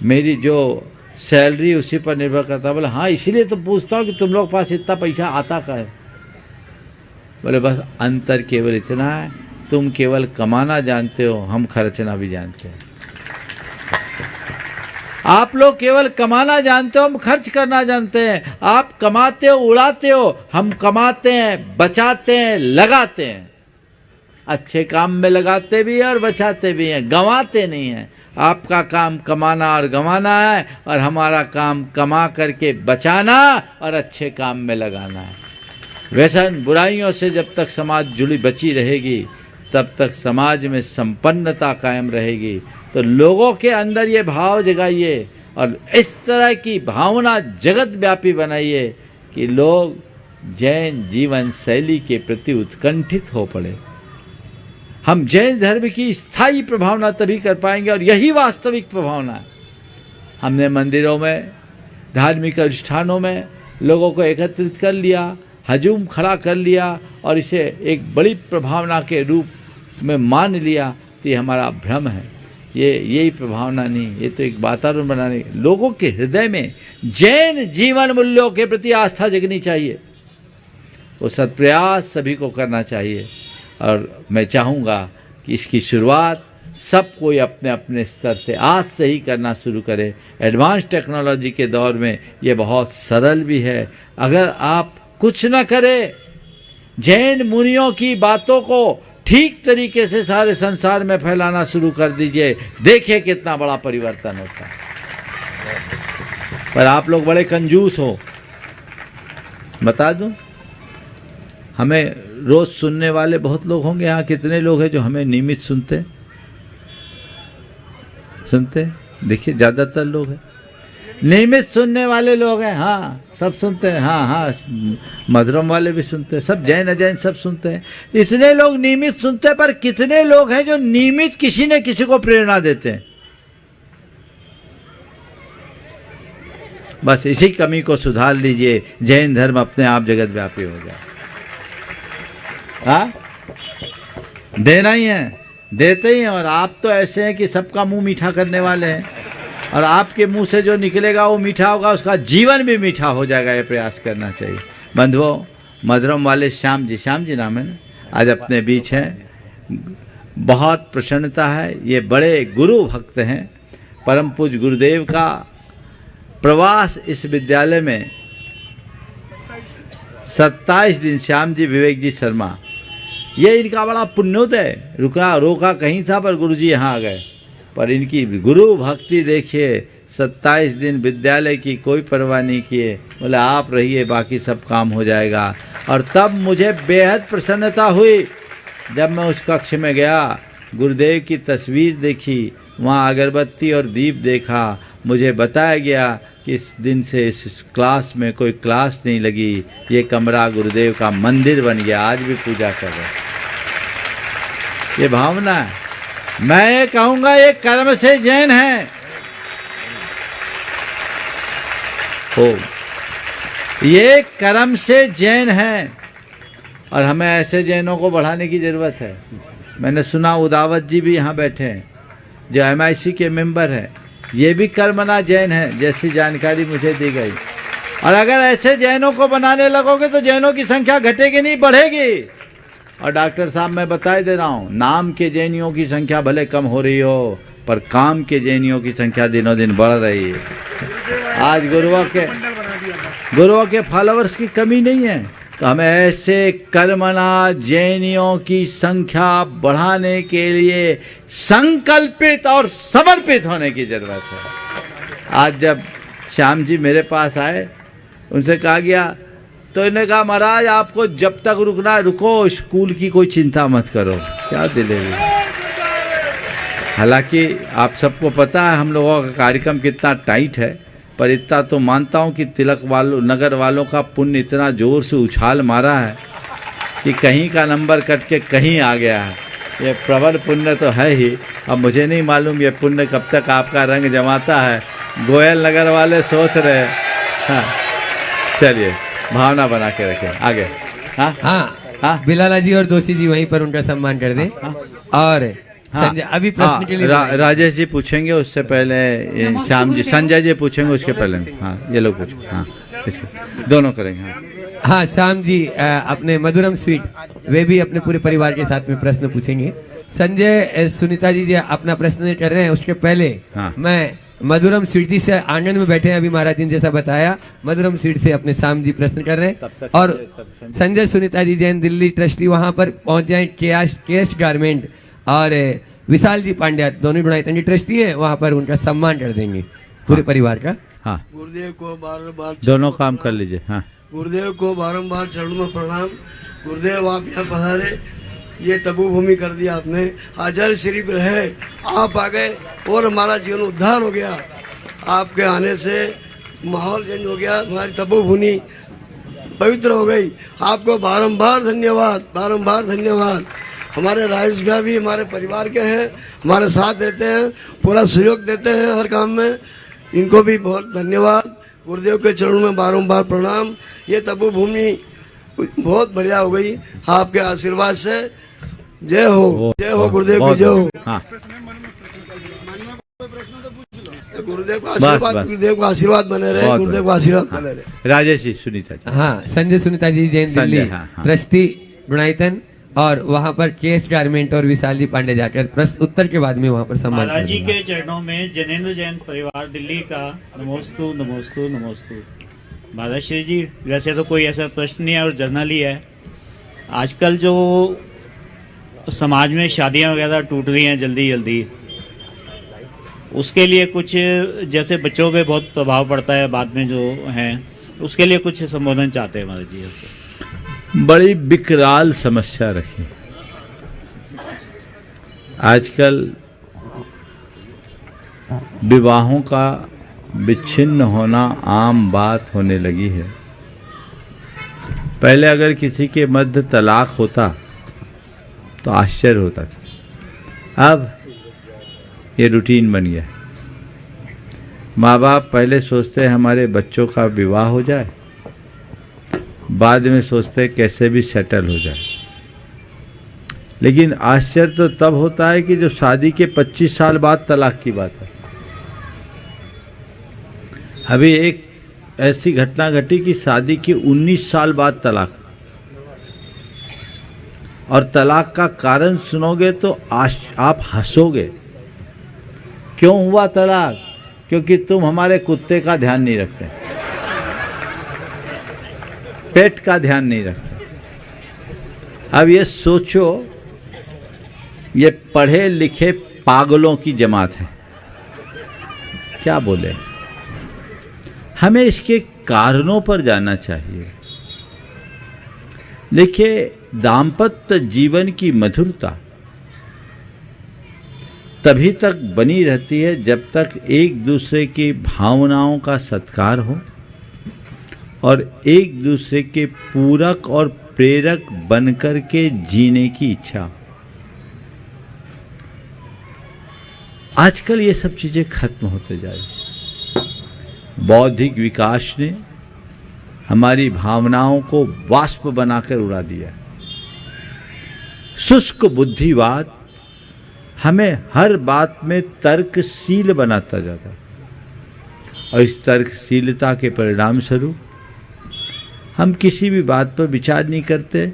मेरी जो सैलरी उसी पर निर्भर करता। बोले हाँ, इसीलिए तो पूछता हूँ कि तुम लोग पास इतना पैसा आता का है। बोले बस अंतर केवल इतना है, तुम केवल कमाना जानते हो, हम खर्चना भी जानते हैं। आप लोग केवल कमाना जानते हो, हम खर्च करना जानते हैं। आप कमाते हो, उड़ाते हो, हम कमाते हैं, बचाते हैं, लगाते हैं। अच्छे काम में लगाते भी हैं और बचाते भी हैं, गंवाते नहीं हैं। आपका काम कमाना और गंवाना है, और हमारा काम कमा करके बचाना और अच्छे काम में लगाना है। व्यसन बुराइयों से जब तक समाज जुड़ी बची रहेगी, तब तक समाज में संपन्नता कायम रहेगी। तो लोगों के अंदर ये भाव जगाइए और इस तरह की भावना जगत व्यापी बनाइए कि लोग जैन जीवन शैली के प्रति उत्कंठित हो पड़े। हम जैन धर्म की स्थायी प्रभावना तभी कर पाएंगे, और यही वास्तविक प्रभावना है। हमने मंदिरों में, धार्मिक अनुष्ठानों में लोगों को एकत्रित कर लिया, हजूम खड़ा कर लिया और इसे एक बड़ी प्रभावना के रूप में मान लिया, तो ये हमारा भ्रम है। यही प्रभावना नहीं, ये तो एक वातावरण बनाने। लोगों के हृदय में जैन जीवन मूल्यों के प्रति आस्था जगनी चाहिए, वो सत्प्रयास सभी को करना चाहिए। और मैं चाहूँगा कि इसकी शुरुआत सब कोई अपने अपने स्तर से आज से ही करना शुरू करे। एडवांस टेक्नोलॉजी के दौर में ये बहुत सरल भी है। अगर आप कुछ न करें, जैन मुनियों की बातों को ठीक तरीके से सारे संसार में फैलाना शुरू कर दीजिए, देखिए कितना बड़ा परिवर्तन होता है। पर आप लोग बड़े कंजूस हो। बता दूं, हमें रोज सुनने वाले बहुत लोग होंगे। यहाँ कितने लोग हैं जो हमें नियमित सुनते? देखिए ज़्यादातर लोग हैं नियमित सुनने वाले लोग हैं। हाँ, सब सुनते हैं। हाँ, मधुरम वाले भी सुनते हैं, सब जैन अजैन सब सुनते हैं। इतने लोग नियमित सुनते हैं, पर कितने लोग हैं जो नियमित किसी न किसी को प्रेरणा देते हैं? बस इसी कमी को सुधार लीजिए, जैन धर्म अपने आप जगत व्यापी हो जाए। हाँ, देना ही है, देते ही हैं। और आप तो ऐसे हैं कि सबका मुंह मीठा करने वाले हैं, और आपके मुंह से जो निकलेगा वो मीठा होगा, उसका जीवन भी मीठा हो जाएगा। ये प्रयास करना चाहिए। बंधुओं, मधुरम वाले श्याम जी नाम है ना, आज अपने बीच हैं। बहुत प्रसन्नता है, ये बड़े गुरु भक्त हैं। परम पूज्य गुरुदेव का प्रवास इस विद्यालय में 27 दिन, श्याम जी विवेक जी शर्मा, ये इनका बड़ा पुण्योदय। रोका कहीं था, पर गुरुजी यहाँ आ गए। पर इनकी गुरु भक्ति देखिए, 27 दिन विद्यालय की कोई परवाह नहीं किए, बोले आप रहिए, बाकी सब काम हो जाएगा। और तब मुझे बेहद प्रसन्नता हुई जब मैं उस कक्ष में गया, गुरुदेव की तस्वीर देखी, वहाँ अगरबत्ती और दीप देखा। मुझे बताया गया कि इस दिन से इस क्लास में कोई क्लास नहीं लगी, ये कमरा गुरुदेव का मंदिर बन गया, आज भी पूजा कर रहे हैं। ये भावना है। मैं कहूँगा ये कर्म से जैन है। ये कर्म से जैन है, और हमें ऐसे जैनों को बढ़ाने की ज़रूरत है। मैंने सुना उदावत जी भी यहाँ बैठे हैं, जो MIC के मेंबर हैं, ये भी कर्मना जैन है, जैसी जानकारी मुझे दी गई। और अगर ऐसे जैनों को बनाने लगोगे तो जैनों की संख्या घटेगी नहीं, बढ़ेगी। और डॉक्टर साहब, मैं बता दे रहा हूँ, नाम के जैनियों की संख्या भले कम हो रही हो, पर काम के जैनियों की संख्या दिनों दिन बढ़ रही है। आज गुरुओं के फॉलोअर्स की कमी नहीं है, तो हमें ऐसे कर्मना जैनियों की संख्या बढ़ाने के लिए संकल्पित और समर्पित होने की जरूरत है। आज जब श्याम जी मेरे पास आए, उनसे कहा गया, तो इन्होंने कहा महाराज आपको जब तक रुकना है रुको, स्कूल की कोई चिंता मत करो। क्या दिलेगी। हालांकि आप सबको पता है हम लोगों का कार्यक्रम कितना टाइट है, पर इतना तो मानता हूँ कि नगर वालों का पुण्य इतना जोर से उछाल मारा है कि कहीं का नंबर कट के कहीं आ गया है। ये प्रबल पुण्य तो है ही। अब मुझे नहीं मालूम ये पुण्य कब तक आपका रंग जमाता है। गोयल नगर वाले सोच रहे हैं। हाँ, चलिए भावना बना के रखें आगे। हाँ हाँ हाँ बिलाला जी और दोषी जी वहीं पर उनका सम्मान कर दें। और संजय अभी प्रश्न के लिए राजेश जी पूछेंगे, उससे पहले ये श्याम जी, संजय जी पूछेंगे उसके पहले। हाँ ये लोग पूछेंगे, हाँ दोनों करेंगे। हाँ हाँ श्याम जी अपने मधुरम स्वीट वे भी अपने पूरे परिवार के साथ में प्रश्न पूछेंगे। संजय सुनीता जी अपना प्रश्न कर रहे हैं, उसके पहले हाँ। मैं मधुरम स्वीट जी से आंगन में बैठे हैं, अभी महाराज जी ने जैसा बताया मधुरम स्वीट से अपने श्याम जी प्रश्न कर रहे हैं। और संजय सुनीता जी जैन दिल्ली ट्रस्टी वहां पर पहुंच जाए, केएस गारमेंट और विशाल जी पांड्या दोनों गुणायतन की ट्रस्टी है, वहां पर उनका सम्मान कर देंगे पूरे परिवार का। हाँ गुरुदेव को बार दोनों काम कर लीजिए। हाँ गुरुदेव को बारंबार चरणों में प्रणाम। गुरुदेव आप यहाँ पधारे, ये तबु भूमि कर दिया आपने, हाजर शरीफ रहे, आप आ गए और हमारा जीवन उद्धार हो गया। आपके आने से माहौल चेंज हो गया, हमारी तबु भूमि पवित्र हो गई। आपको बारंबार धन्यवाद, बारंबार धन्यवाद। हमारे राजेश भैया भी हमारे परिवार के हैं, हमारे साथ रहते हैं, पूरा सहयोग देते हैं हर काम में, इनको भी बहुत धन्यवाद। गुरुदेव के चरणों में बारंबार प्रणाम। ये तपो भूमि बहुत बढ़िया हो गई आपके आशीर्वाद से। जय हो, जय हो गुरुदेव की जय हो। हाँ गुरुदेव का आशीर्वाद, गुरुदेव का आशीर्वाद बने रहे, गुरुदेव का आशीर्वाद बने रहे। राजेश जी, सुनीता जी। हाँ संजय सुनीता जी जैन दिल्ली ट्रस्टी गुणायतन, और वहाँ पर केएस गारमेंट और विशाल जी पांडे जाकर प्रश्न उत्तर के बाद में वहाँ पर सम्मान महाराज जी के चरणों में जनेन्द्र जैन परिवार दिल्ली का नमोस्तु नमोस्तु नमोस्तु। महाराज श्री जी, वैसे तो कोई ऐसा प्रश्न नहीं है और जर्नली है, आजकल जो समाज में शादियां वगैरह टूट रही हैं जल्दी जल्दी, उसके लिए कुछ जैसे बच्चों पे बहुत प्रभाव पड़ता है बाद में जो है, उसके लिए कुछ संबोधन चाहते हैं महाराज जी। बड़ी विकराल समस्या रही आजकल, विवाहों का विच्छिन्न होना आम बात होने लगी है। पहले अगर किसी के मध्य तलाक होता तो आश्चर्य होता था, अब ये रूटीन बन गया। माँ बाप पहले सोचते हैं हमारे बच्चों का विवाह हो जाए, बाद में सोचते कैसे भी सेटल हो जाए। लेकिन आश्चर्य तो तब होता है कि जो शादी के 25 साल बाद तलाक की बात है। अभी एक ऐसी घटना घटी कि शादी के 19 साल बाद तलाक, और तलाक का कारण सुनोगे तो आप हंसोगे। क्यों हुआ तलाक? क्योंकि तुम हमारे कुत्ते का ध्यान नहीं रखते, पेट का ध्यान नहीं रखते। अब ये सोचो, ये पढ़े लिखे पागलों की जमात है, क्या बोले। हमें इसके कारणों पर जाना चाहिए। देखिए, दाम्पत्य जीवन की मधुरता तभी तक बनी रहती है जब तक एक दूसरे की भावनाओं का सत्कार हो और एक दूसरे के पूरक और प्रेरक बनकर के जीने की इच्छा। आजकल ये सब चीजें खत्म होते जा रही। बौद्धिक विकास ने हमारी भावनाओं को वाष्प बनाकर उड़ा दिया। शुष्क बुद्धिवाद हमें हर बात में तर्कशील बनाता जाता, और इस तर्कशीलता के परिणाम स्वरूप हम किसी भी बात पर विचार नहीं करते,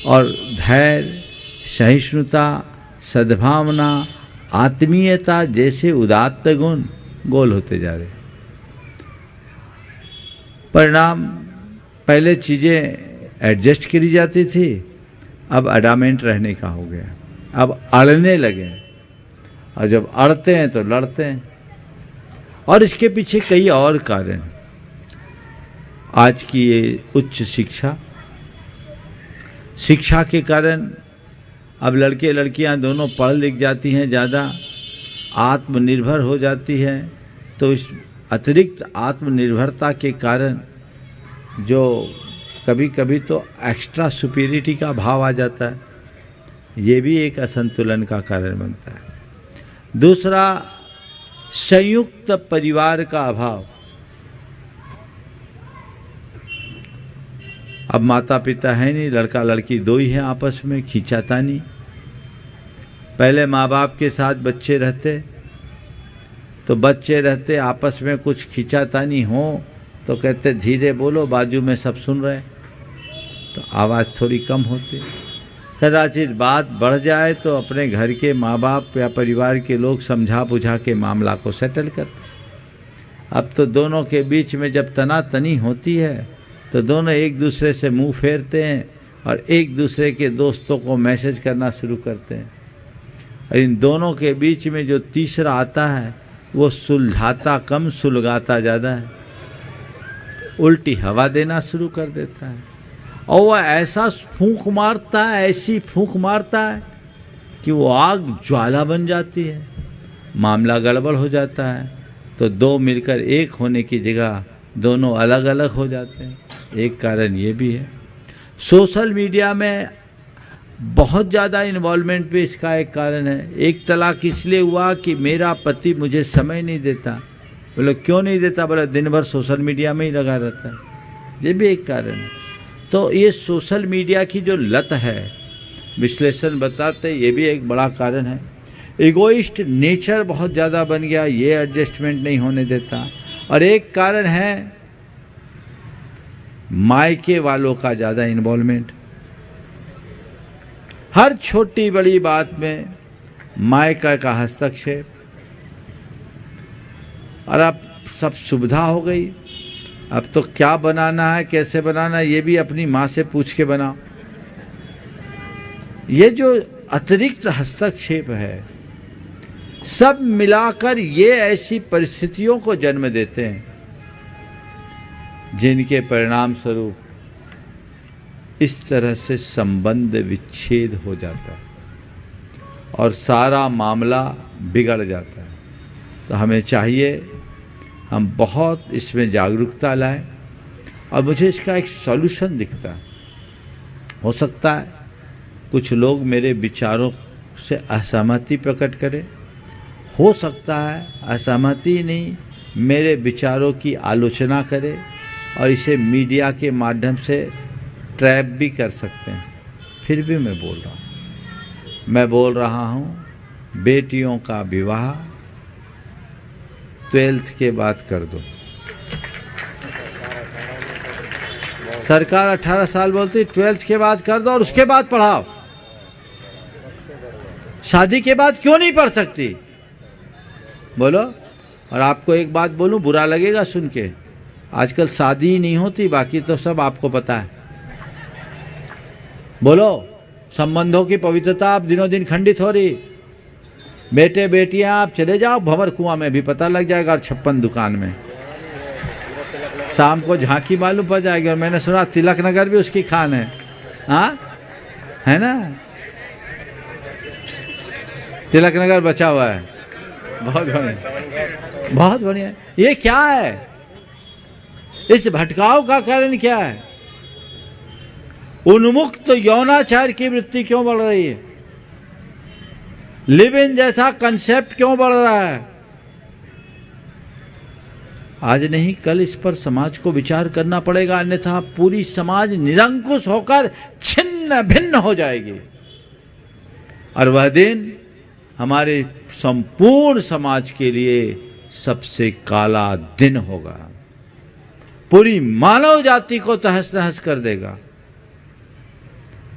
और धैर्य, सहिष्णुता, सद्भावना, आत्मीयता जैसे उदात्त गुण गोल होते जा रहे। परिणाम, पहले चीज़ें एडजस्ट करी जाती थी, अब अडामेंट रहने का हो गया। अब अड़ने लगे, और जब अड़ते हैं तो लड़ते हैं। और इसके पीछे कई और कारण। आज की ये उच्च शिक्षा के कारण अब लड़के लड़कियां दोनों पढ़ लिख जाती हैं, ज़्यादा आत्मनिर्भर हो जाती हैं। तो इस अतिरिक्त आत्मनिर्भरता के कारण जो कभी कभी तो एक्स्ट्रा सुपीरियरिटी का भाव आ जाता है, ये भी एक असंतुलन का कारण बनता है। दूसरा, संयुक्त परिवार का अभाव। अब माता पिता है नहीं, लड़का लड़की दो ही हैं आपस में, खींचातानी। पहले माँ बाप के साथ बच्चे रहते तो बच्चे रहते आपस में कुछ खींचातानी हो तो कहते धीरे बोलो, बाजू में सब सुन रहे, तो आवाज़ थोड़ी कम होती। कदाचित बात बढ़ जाए तो अपने घर के माँ बाप या परिवार के लोग समझा बुझा के मामला को सेटल करते। अब तो दोनों के बीच में जब तनातनी होती है तो दोनों एक दूसरे से मुंह फेरते हैं और एक दूसरे के दोस्तों को मैसेज करना शुरू करते हैं। और इन दोनों के बीच में जो तीसरा आता है वो सुलझाता कम सुलगाता ज़्यादा है, उल्टी हवा देना शुरू कर देता है और वह ऐसा फूंक मारता है, ऐसी फूंक मारता है कि वो आग ज्वाला बन जाती है, मामला गड़बड़ हो जाता है। तो दो मिलकर एक होने की जगह दोनों अलग अलग हो जाते हैं। एक कारण ये भी है। सोशल मीडिया में बहुत ज़्यादा इन्वॉल्वमेंट भी इसका एक कारण है। एक तलाक इसलिए हुआ कि मेरा पति मुझे समय नहीं देता। बोले क्यों नहीं देता? बोले दिन भर सोशल मीडिया में ही लगा रहता है। ये भी एक कारण है। तो ये सोशल मीडिया की जो लत है, विश्लेषण बताते ये भी एक बड़ा कारण है। इगोइस्ट नेचर बहुत ज़्यादा बन गया, ये एडजस्टमेंट नहीं होने देता। और एक कारण है मायके वालों का ज़्यादा इन्वॉल्वमेंट। हर छोटी बड़ी बात में मायका का हस्तक्षेप। और अब सब सुविधा हो गई, अब तो क्या बनाना है, कैसे बनाना है, ये भी अपनी माँ से पूछ के बनाओ। ये जो अतिरिक्त हस्तक्षेप है, सब मिलाकर ये ऐसी परिस्थितियों को जन्म देते हैं जिनके परिणाम स्वरूप इस तरह से संबंध विच्छेद हो जाता है और सारा मामला बिगड़ जाता है। तो हमें चाहिए हम बहुत इसमें जागरूकता लाएं। और मुझे इसका एक सॉल्यूशन दिखता है। हो सकता है कुछ लोग मेरे विचारों से असहमति प्रकट करें, हो सकता है असहमति नहीं, मेरे विचारों की आलोचना करें और इसे मीडिया के माध्यम से ट्रैप भी कर सकते हैं। फिर भी मैं बोल रहा हूँ बेटियों का विवाह 12th के बाद कर दो। सरकार 18 साल बोलती 12th के बाद कर दो और उसके बाद पढ़ाओ। शादी के बाद क्यों नहीं पढ़ सकती? बोलो। और आपको एक बात बोलूं, बुरा लगेगा सुन के, आजकल शादी ही नहीं होती, बाकी तो सब आपको पता है। बोलो, संबंधों की पवित्रता अब दिनों दिन खंडित हो रही। बेटे बेटियां आप चले जाओ भंवर कुआं में भी पता लग जाएगा और 56 दुकान में शाम को झांकी मालूम पड़ जाएगी। और मैंने सुना तिलक नगर भी उसकी खान है। हाँ है ना, तिलक नगर बचा हुआ है। बहुत बढ़िया, बहुत बढ़िया। ये क्या है? इस भटकाव का कारण क्या है? उन्मुक्त यौनाचार की वृत्ति क्यों बढ़ रही है? लिव इन जैसा कंसेप्ट क्यों बढ़ रहा है? आज नहीं कल इस पर समाज को विचार करना पड़ेगा, अन्यथा पूरी समाज निरंकुश होकर छिन्न भिन्न हो जाएगी। और वह दिन हमारे संपूर्ण समाज के लिए सबसे काला दिन होगा, पूरी मानव जाति को तहस नहस कर देगा।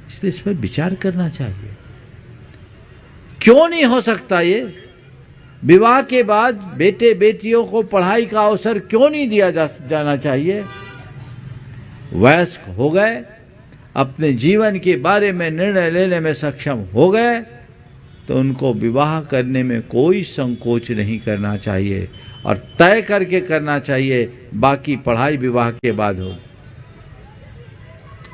इसलिए इस पर विचार करना चाहिए। क्यों नहीं हो सकता ये? विवाह के बाद बेटे बेटियों को पढ़ाई का अवसर क्यों नहीं दिया जाना चाहिए? वयस्क हो गए, अपने जीवन के बारे में निर्णय लेने में सक्षम हो गए, तो उनको विवाह करने में कोई संकोच नहीं करना चाहिए और तय करके करना चाहिए। बाकी पढ़ाई विवाह के बाद हो,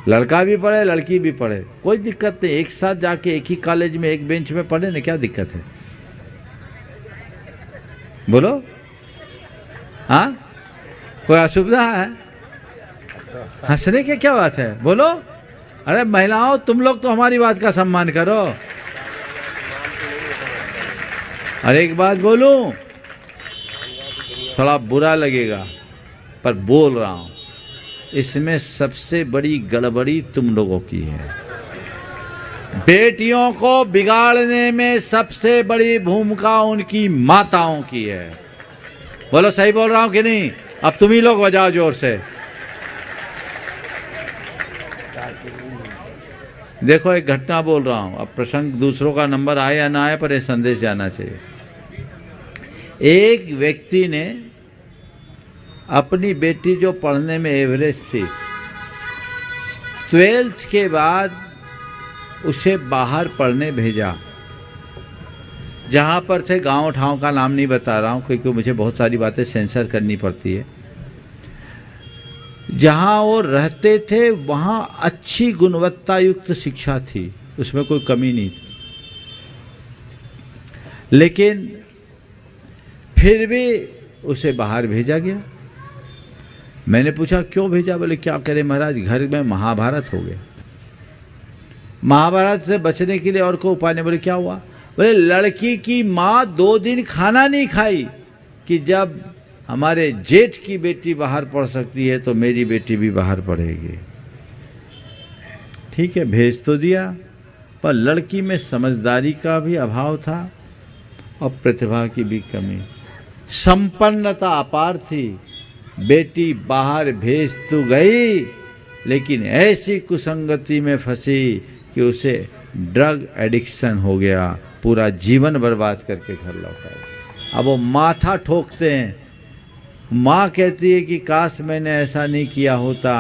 लड़का भी पढ़े लड़की भी पढ़े, कोई दिक्कत नहीं। एक साथ जाके एक ही कॉलेज में एक बेंच में पढ़े ना, क्या दिक्कत है? बोलो। हाँ, कोई असुविधा है? हंसने की क्या बात है? बोलो। अरे महिलाओं, तुम लोग तो हमारी बात का सम्मान करो। और एक बात बोलूं, थोड़ा बुरा लगेगा पर बोल रहा हूं, इसमें सबसे बड़ी गड़बड़ी तुम लोगों की है। बेटियों को बिगाड़ने में सबसे बड़ी भूमिका उनकी माताओं की है। बोलो सही बोल रहा हूं कि नहीं? अब तुम ही लोग बजाओ जोर से। देखो एक घटना बोल रहा हूं, अब प्रसंग दूसरों का नंबर आए या ना आए पर यह संदेश जाना चाहिए। एक व्यक्ति ने अपनी बेटी जो पढ़ने में एवरेज थी, 12th के बाद उसे बाहर पढ़ने भेजा। जहाँ पर थे, गांव ठाव का नाम नहीं बता रहा हूँ क्योंकि मुझे बहुत सारी बातें सेंसर करनी पड़ती है। जहाँ वो रहते थे वहाँ अच्छी गुणवत्ता युक्त शिक्षा थी, उसमें कोई कमी नहीं थी, लेकिन फिर भी उसे बाहर भेजा गया। मैंने पूछा क्यों भेजा? बोले क्या करे महाराज, घर में महाभारत हो गया। महाभारत से बचने के लिए और कोई उपाय नहीं। बोले क्या हुआ? बोले लड़की की माँ 2 दिन खाना नहीं खाई कि जब हमारे जेठ की बेटी बाहर पढ़ सकती है तो मेरी बेटी भी बाहर पढ़ेगी। ठीक है, भेज तो दिया, पर लड़की में समझदारी का भी अभाव था और प्रतिभा की भी कमी। संपन्नता अपार थी, बेटी बाहर भेज तो गई लेकिन ऐसी कुसंगति में फंसी कि उसे ड्रग एडिक्शन हो गया, पूरा जीवन बर्बाद करके घर लौटा। अब वो माथा ठोकते हैं। माँ कहती है कि काश मैंने ऐसा नहीं किया होता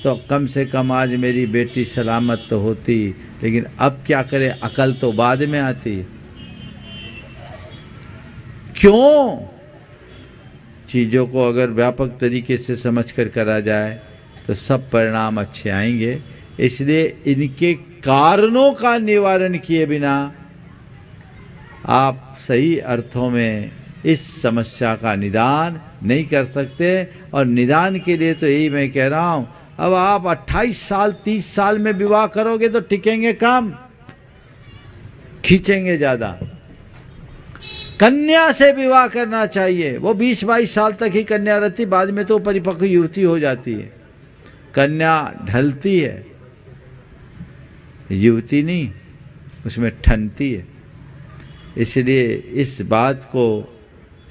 तो कम से कम आज मेरी बेटी सलामत तो होती, लेकिन अब क्या करे, अकल तो बाद में आती। क्यों? चीज़ों को अगर व्यापक तरीके से समझकर करा जाए तो सब परिणाम अच्छे आएंगे। इसलिए इनके कारणों का निवारण किए बिना आप सही अर्थों में इस समस्या का निदान नहीं कर सकते। और निदान के लिए तो यही मैं कह रहा हूँ, अब आप 28 साल 30 साल में विवाह करोगे तो टिकेंगे काम, खींचेंगे ज़्यादा। कन्या से विवाह करना चाहिए, वो 20-22 साल तक ही कन्या रहती, बाद में तो परिपक्व युवती हो जाती है। कन्या ढलती है, युवती नहीं, उसमें ठनती है। इसलिए इस बात को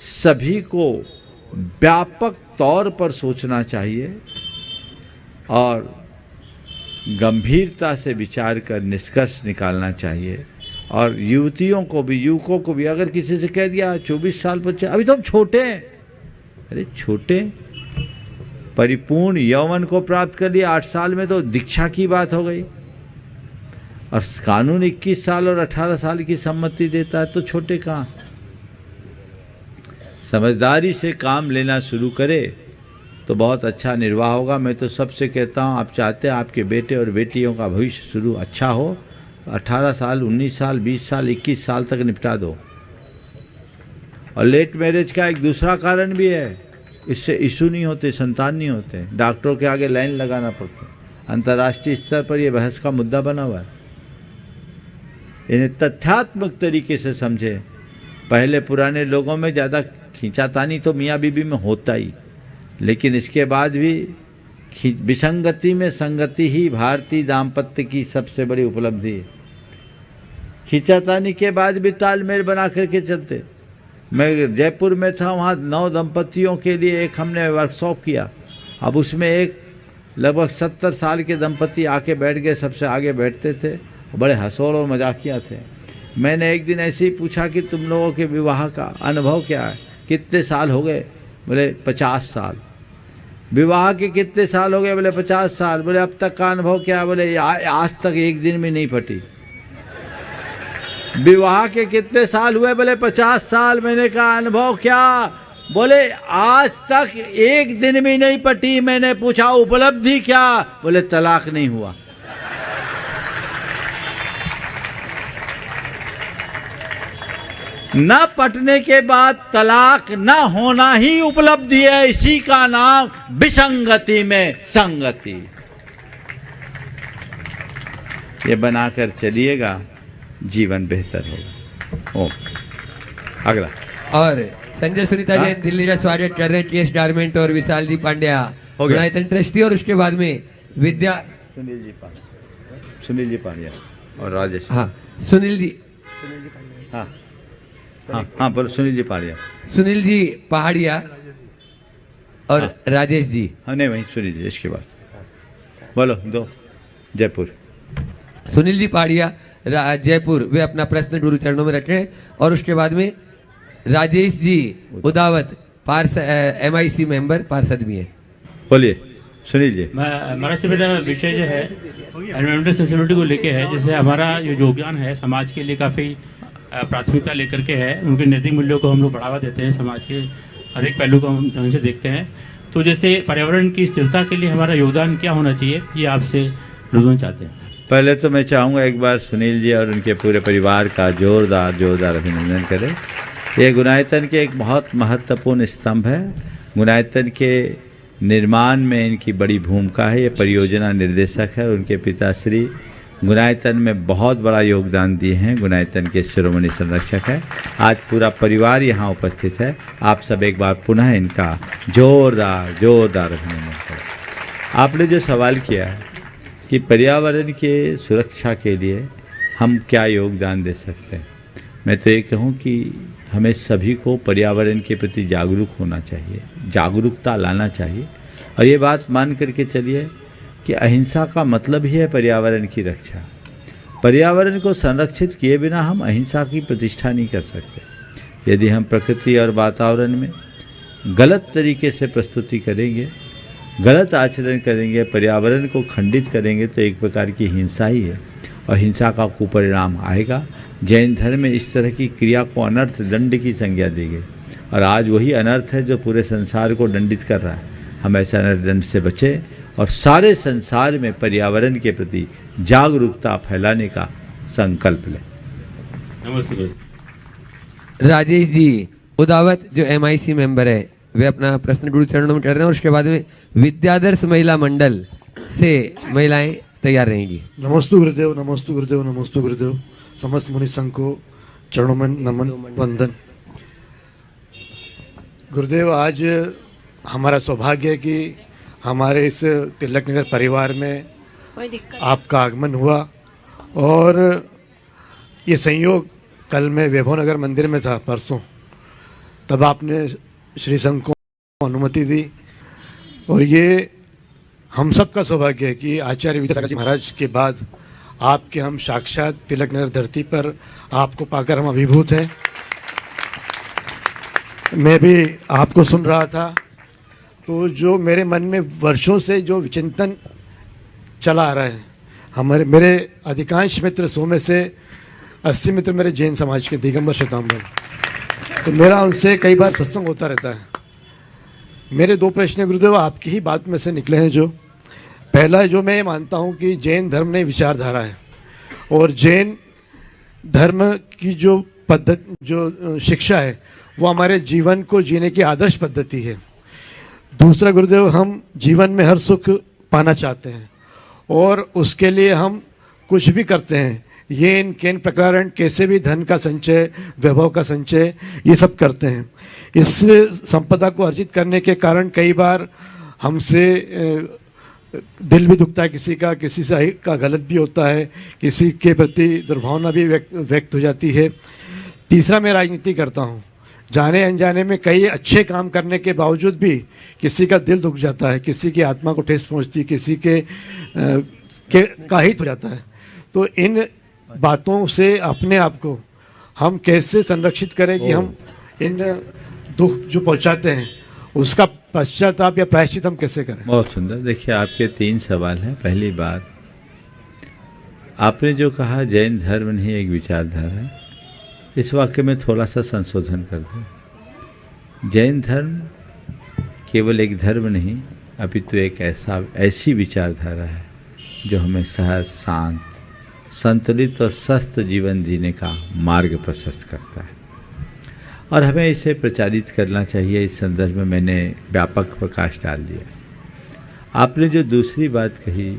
सभी को व्यापक तौर पर सोचना चाहिए और गंभीरता से विचार कर निष्कर्ष निकालना चाहिए। और युवतियों को भी, युवकों को भी, अगर किसी से कह दिया 24 साल बच्चे, अभी तो हम छोटे हैं, अरे छोटे, परिपूर्ण यौवन को प्राप्त कर लिया 8 साल में तो दीक्षा की बात हो गई। और कानून 21 साल और 18 साल की सम्मति देता है तो छोटे कहाँ। समझदारी से काम लेना शुरू करे तो बहुत अच्छा निर्वाह होगा। मैं तो सबसे कहता हूँ, आप चाहते हैं आपके बेटे और बेटियों का भविष्य शुरू अच्छा हो, 18 साल 19 साल 20 साल 21 साल तक निपटा दो। और लेट मैरिज का एक दूसरा कारण भी है, इससे इशू नहीं होते, संतान नहीं होते, डॉक्टरों के आगे लाइन लगाना पड़ता। अंतर्राष्ट्रीय स्तर पर यह बहस का मुद्दा बना हुआ है। इन्हें तथ्यात्मक तरीके से समझे। पहले पुराने लोगों में ज़्यादा खींचातानी तो मियाँ बीबी में होता ही, लेकिन इसके बाद भी विसंगति में संगति ही भारतीय दाम्पत्य की सबसे बड़ी उपलब्धि है। खींचातानी के बाद भी तालमेल बना करके चलते। मैं जयपुर में था, वहाँ 9 दंपतियों के लिए एक हमने वर्कशॉप किया। अब उसमें एक लगभग 70 साल के दंपति आके बैठ गए, सबसे आगे बैठते थे, बड़े हंसोड़ और मजाकिया थे। मैंने एक दिन ऐसे ही पूछा कि तुम लोगों के विवाह का अनुभव क्या है, कितने साल हो गए? बोले 50 साल। विवाह के कितने साल हो गए? बोले 50 साल। बोले अब तक का अनुभव क्या है? बोले आज तक एक दिन में नहीं फटी। विवाह के कितने साल हुए? बोले 50 साल। मैंने कहा अनुभव क्या? बोले आज तक एक दिन में नहीं पटी। मैंने पूछा उपलब्धि क्या? बोले तलाक नहीं हुआ। न पटने के बाद तलाक न होना ही उपलब्धि है। इसी का नाम विसंगति में संगति। ये बनाकर चलिएगा, जीवन बेहतर होगा। अगला। और संजय सुनीता जैन दिल्ली का स्वागत कर रहे हैं, केएस गारमेंट और विशाल जी पांड्या हो गया। गुणायतन ट्रस्टी, और उसके बाद में विद्या सुनील जी पांड्या और राजेश। हाँ सुनील जी, हाँ हाँ हाँ बोलो, सुनील जी पांड्या, सुनील जी पहाड़िया और राजेश जी। हाँ नहीं वही सुनील जी, इसके बाद बोलो दो। जयपुर सुनील जी पहाड़िया जयपुर, वे अपना प्रश्न गुरु चरणों में रखें, और उसके बाद में राजेश जी उदावत MIC मेंबर पार्षद भी हैं। बोलिए सुनील जी। हमारा से मेरा विषय जो है एनवायरमेंटल सेंसिटिविटी को लेके है। जैसे हमारा जो योगदान है समाज के लिए काफ़ी प्राथमिकता लेकर के है, उनके नैतिक मूल्यों को हम लोग बढ़ावा देते हैं, समाज के हर एक पहलू को हम ढंग से देखते हैं। तो जैसे पर्यावरण की स्थिरता के लिए हमारा योगदान क्या होना चाहिए, ये आपसे रुझाना चाहते हैं। पहले तो मैं चाहूँगा एक बार सुनील जी और उनके पूरे परिवार का जोरदार अभिनंदन करें। ये गुणायतन के एक बहुत महत्वपूर्ण स्तंभ है। गुणायतन के निर्माण में इनकी बड़ी भूमिका है। ये परियोजना निर्देशक है और उनके पिताश्री गुणायतन में बहुत बड़ा योगदान दिए हैं। गुणायतन के शिरोमणि संरक्षक है। आज पूरा परिवार यहाँ उपस्थित है। आप सब एक बार पुनः इनका जोरदार अभिनंदन करें। आपने जो सवाल किया है कि पर्यावरण के सुरक्षा के लिए हम क्या योगदान दे सकते हैं, मैं तो ये कहूँ कि हमें सभी को पर्यावरण के प्रति जागरूक होना चाहिए, जागरूकता लाना चाहिए, और ये बात मान करके चलिए कि अहिंसा का मतलब ही है पर्यावरण की रक्षा। पर्यावरण को संरक्षित किए बिना हम अहिंसा की प्रतिष्ठा नहीं कर सकते। यदि हम प्रकृति और वातावरण में गलत तरीके से प्रस्तुति करेंगे, गलत आचरण करेंगे, पर्यावरण को खंडित करेंगे, तो एक प्रकार की हिंसा ही है और हिंसा का कुपरिणाम आएगा। जैन धर्म में इस तरह की क्रिया को अनर्थ दंड की संज्ञा दी गई, और आज वही अनर्थ है जो पूरे संसार को दंडित कर रहा है। हम ऐसे अनर्थ दंड से बचें और सारे संसार में पर्यावरण के प्रति जागरूकता फैलाने का संकल्प लें। नमस्ते। राजेश जी उदावत जो MIC मेंबर है, वे अपना प्रश्न गुरु चरणों में कर रहे हैं, और उसके बाद में विद्यादर्श महिला मंडल से महिलाएं तैयार रहेंगी। नमस्तु गुरुदेव, नमस्तु गुरुदेव, नमस्तु गुरुदेव। समस्त मुनि संघ को चरणों में नमन वंदन। गुरुदेव, आज हमारा सौभाग्य है कि हमारे इस तिलक नगर परिवार में आपका आगमन हुआ, और ये संयोग कल मैं वैभव नगर मंदिर में था परसों, तब आपने श्री संघ को अनुमति दी, और ये हम सब का सौभाग्य है कि आचार्य विद्यासागर जी महाराज के बाद आपके हम साक्षात तिलक नगर धरती पर आपको पाकर हम अभिभूत हैं। मैं भी आपको सुन रहा था, तो जो मेरे मन में वर्षों से जो चिंतन चला आ रहा है, मेरे अधिकांश मित्र 100 में से 80 मित्र मेरे जैन समाज के दिगंबर श्वेतांबर, तो मेरा उनसे कई बार सत्संग होता रहता है। मेरे 2 प्रश्न गुरुदेव आपकी ही बात में से निकले हैं। जो पहला है, जो मैं ये मानता हूँ कि जैन धर्म ने विचारधारा है, और जैन धर्म की जो पद्धति, जो शिक्षा है, वो हमारे जीवन को जीने की आदर्श पद्धति है। दूसरा गुरुदेव, हम जीवन में हर सुख पाना चाहते हैं, और उसके लिए हम कुछ भी करते हैं, येन केन प्रकारण, कैसे भी धन का संचय, वैभव का संचय, ये सब करते हैं। इस संपदा को अर्जित करने के कारण कई बार हमसे दिल भी दुखता है किसी से का गलत भी होता है, किसी के प्रति दुर्भावना भी व्यक्त हो जाती है। तीसरा, मैं राजनीति करता हूँ, जाने अनजाने में कई अच्छे काम करने के बावजूद भी किसी का दिल दुख जाता है, किसी की आत्मा को ठेस पहुँचती, किसी के का हित हो जाता है। तो इन बातों से अपने आप को हम कैसे संरक्षित करें कि हम इन दुख जो पहुंचाते हैं उसका पश्चाताप या प्रायश्चित हम कैसे करें? बहुत सुंदर। देखिए, आपके 3 सवाल हैं। पहली बात, आपने जो कहा जैन धर्म नहीं एक विचारधारा है, इस वाक्य में थोड़ा सा संशोधन कर दें। जैन धर्म केवल एक धर्म नहीं, अपितु एक ऐसी विचारधारा है जो हमें सहज, शांत, संतुलित और स्वस्थ जीवन जीने का मार्ग प्रशस्त करता है, और हमें इसे प्रचारित करना चाहिए। इस संदर्भ में मैंने व्यापक प्रकाश डाल दिया। आपने जो दूसरी बात कही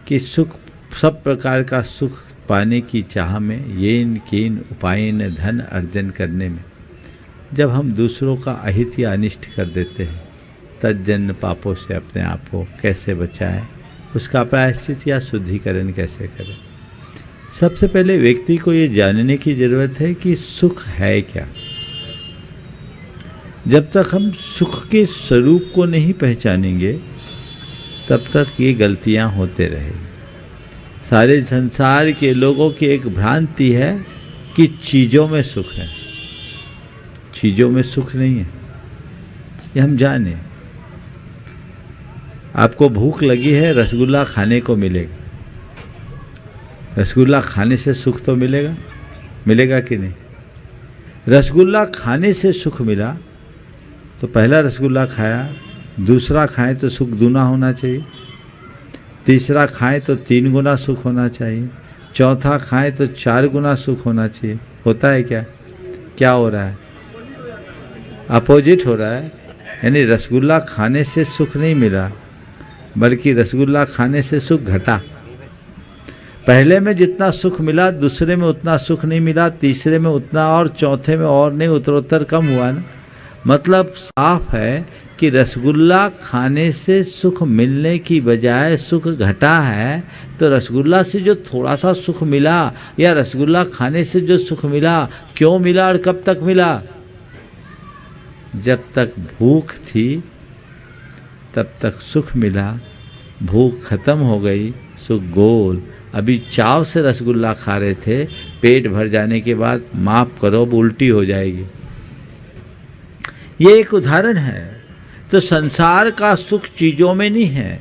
कि सुख, सब प्रकार का सुख पाने की चाह में येन केन उपायन धन अर्जन करने में, जब हम दूसरों का अहित या अनिष्ट कर देते हैं, तज्जन्य पापों से अपने आप को कैसे बचाएं, उसका प्रायश्चित या शुद्धिकरण कैसे करें। सबसे पहले व्यक्ति को ये जानने की जरूरत है कि सुख है क्या। जब तक हम सुख के स्वरूप को नहीं पहचानेंगे तब तक ये गलतियां होते रहेंगी। सारे संसार के लोगों की एक भ्रांति है कि चीज़ों में सुख है। चीज़ों में सुख नहीं है, ये हम जाने। आपको भूख लगी है, रसगुल्ला खाने को मिलेगा। रसगुल्ला खाने से सुख तो मिलेगा, मिलेगा कि नहीं? रसगुल्ला खाने से सुख मिला तो पहला रसगुल्ला खाया, दूसरा खाएं तो सुख दूना होना चाहिए, तीसरा खाएं तो 3 गुना सुख होना चाहिए, चौथा खाएं तो 4 गुना सुख होना चाहिए। होता है क्या? क्या हो रहा है? अपोजिट हो रहा है। यानी रसगुल्ला खाने से सुख नहीं मिला, बल्कि रसगुल्ला खाने से सुख घटा। पहले में जितना सुख मिला दूसरे में उतना सुख नहीं मिला, तीसरे में उतना और चौथे में और नहीं, उत्तरोत्तर कम हुआ ना। मतलब साफ है कि रसगुल्ला खाने से सुख मिलने की बजाय सुख घटा है। तो रसगुल्ला से जो थोड़ा सा सुख मिला या रसगुल्ला खाने से जो सुख मिला, क्यों मिला और कब तक मिला? जब तक भूख थी तब तक सुख मिला, भूख खत्म हो गई, सुख गोल। अभी चाव से रसगुल्ला खा रहे थे, पेट भर जाने के बाद माफ करो अब उल्टी हो जाएगी। ये एक उदाहरण है। तो संसार का सुख चीज़ों में नहीं है,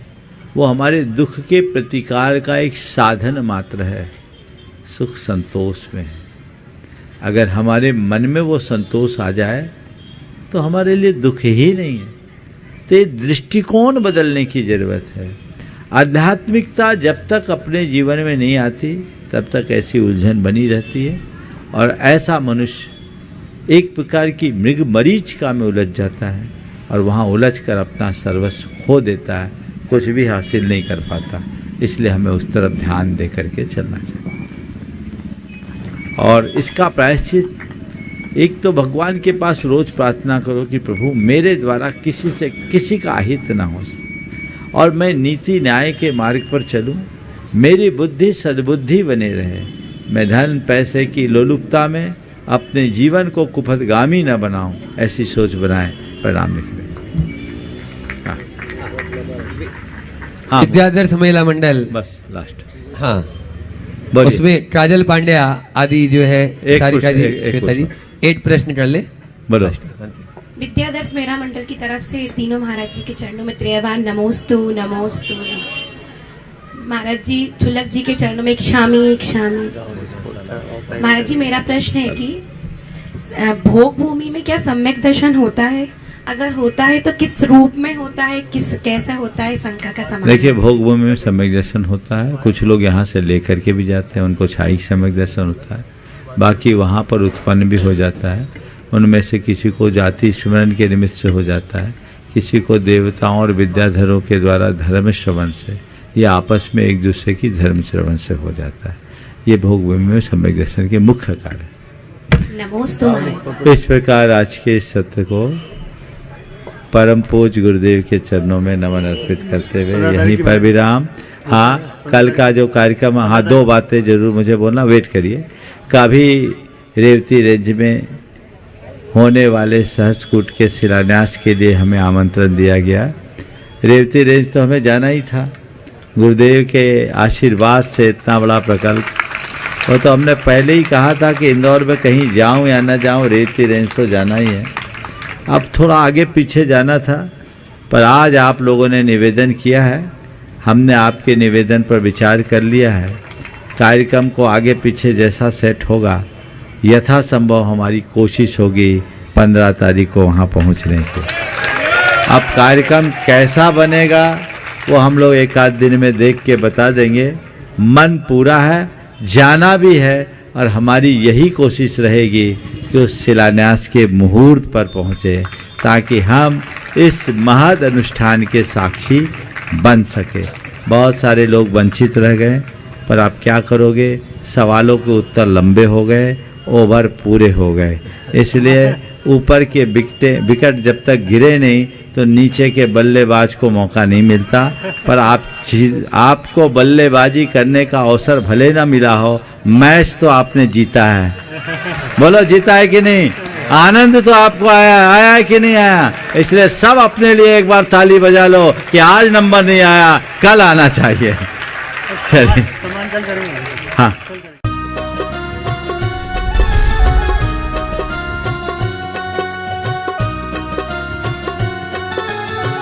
वो हमारे दुख के प्रतिकार का एक साधन मात्र है। सुख संतोष में है। अगर हमारे मन में वो संतोष आ जाए तो हमारे लिए दुख ही नहीं है। तो ये दृष्टिकोण बदलने की ज़रूरत है। आध्यात्मिकता जब तक अपने जीवन में नहीं आती तब तक ऐसी उलझन बनी रहती है और ऐसा मनुष्य एक प्रकार की मृग मरीचिका में उलझ जाता है और वहाँ उलझकर अपना सर्वस्व खो देता है, कुछ भी हासिल नहीं कर पाता। इसलिए हमें उस तरफ ध्यान दे करके चलना चाहिए। और इसका प्रायश्चित एक तो भगवान के पास रोज प्रार्थना करो कि प्रभु मेरे द्वारा किसी से किसी का अहित ना हो और मैं नीति न्याय के मार्ग पर चलूं, मेरी बुद्धि सद्बुद्धि बने रहे, मैं धन पैसे की लोलुपता में अपने जीवन को कुपथगामी न बनाऊं, ऐसी सोच बनाएं। प्रणाम लिख लें। हाँ, विद्यादर्श महिला मंडल, बस लास्ट। हाँ, बोलिए। उसमें काजल पांड्या आदि जो है सारिका जी, श्वेता जी, 8 प्रश्न कर ले। बोलो। विद्यादर्श मेरा मंडल की तरफ से तीनों महाराज जी के चरणों में त्रयवार नमोस्तु नमोस्तु। महाराज जी छुलक जी के चरणों में एक शामी। महाराज जी मेरा प्रश्न है कि भोग भूमि में क्या सम्यक दर्शन होता है? अगर होता है तो किस रूप में होता है, कैसा होता है? शंका का समान। देखिए, भोग भूमि में सम्यक दर्शन होता है। कुछ लोग यहाँ से लेकर के भी जाते हैं, उनको छाई सम्यक दर्शन होता है। बाकी वहाँ पर उत्पन्न भी हो जाता है। उनमें से किसी को जाति स्मरण के निमित्त से हो जाता है, किसी को देवताओं और विद्याधरों के द्वारा धर्म श्रवण से या आपस में एक दूसरे की धर्म श्रवण से हो जाता है। ये भोग भूमि में सम्यक दर्शन के मुख्य कार्य। इस प्रकार आज के इस सत्र को परम पूज्य गुरुदेव के चरणों में नमन अर्पित करते हुए यहीं पर विराम। हाँ, कल का जो कार्यक्रम, हाँ 2 बातें जरूर मुझे बोलना, वेट करिए। कभी रेवती रेंज में होने वाले सहस्त्रकूट के शिलान्यास के लिए हमें आमंत्रण दिया गया। रेवती रेंज तो हमें जाना ही था, गुरुदेव के आशीर्वाद से इतना बड़ा प्रकल्प। वो तो हमने पहले ही कहा था कि इंदौर में कहीं जाऊं या ना जाऊं, रेवती रेंज तो जाना ही है। अब थोड़ा आगे पीछे जाना था, पर आज आप लोगों ने निवेदन किया है, हमने आपके निवेदन पर विचार कर लिया है। कार्यक्रम को आगे पीछे जैसा सेट होगा, यथासंभव हमारी कोशिश होगी 15 तारीख को वहाँ पहुँचने की। अब कार्यक्रम कैसा बनेगा वो हम लोग 1 आध दिन में देख के बता देंगे। मन पूरा है, जाना भी है, और हमारी यही कोशिश रहेगी कि उस शिलान्यास के मुहूर्त पर पहुँचे, ताकि हम इस महद अनुष्ठान के साक्षी बन सके। बहुत सारे लोग वंचित रह गए, पर आप क्या करोगे, सवालों के उत्तर लंबे हो गए, ओवर पूरे हो गए। इसलिए ऊपर के विकेट जब तक गिरे नहीं तो नीचे के बल्लेबाज को मौका नहीं मिलता। पर आपको बल्लेबाजी करने का अवसर भले ना मिला हो, मैच तो आपने जीता है। बोलो जीता है कि नहीं? आनंद तो आपको आया है कि नहीं आया? इसलिए सब अपने लिए एक बार ताली बजा लो कि आज नंबर नहीं आया, कल आना चाहिए। चलिए हाँ।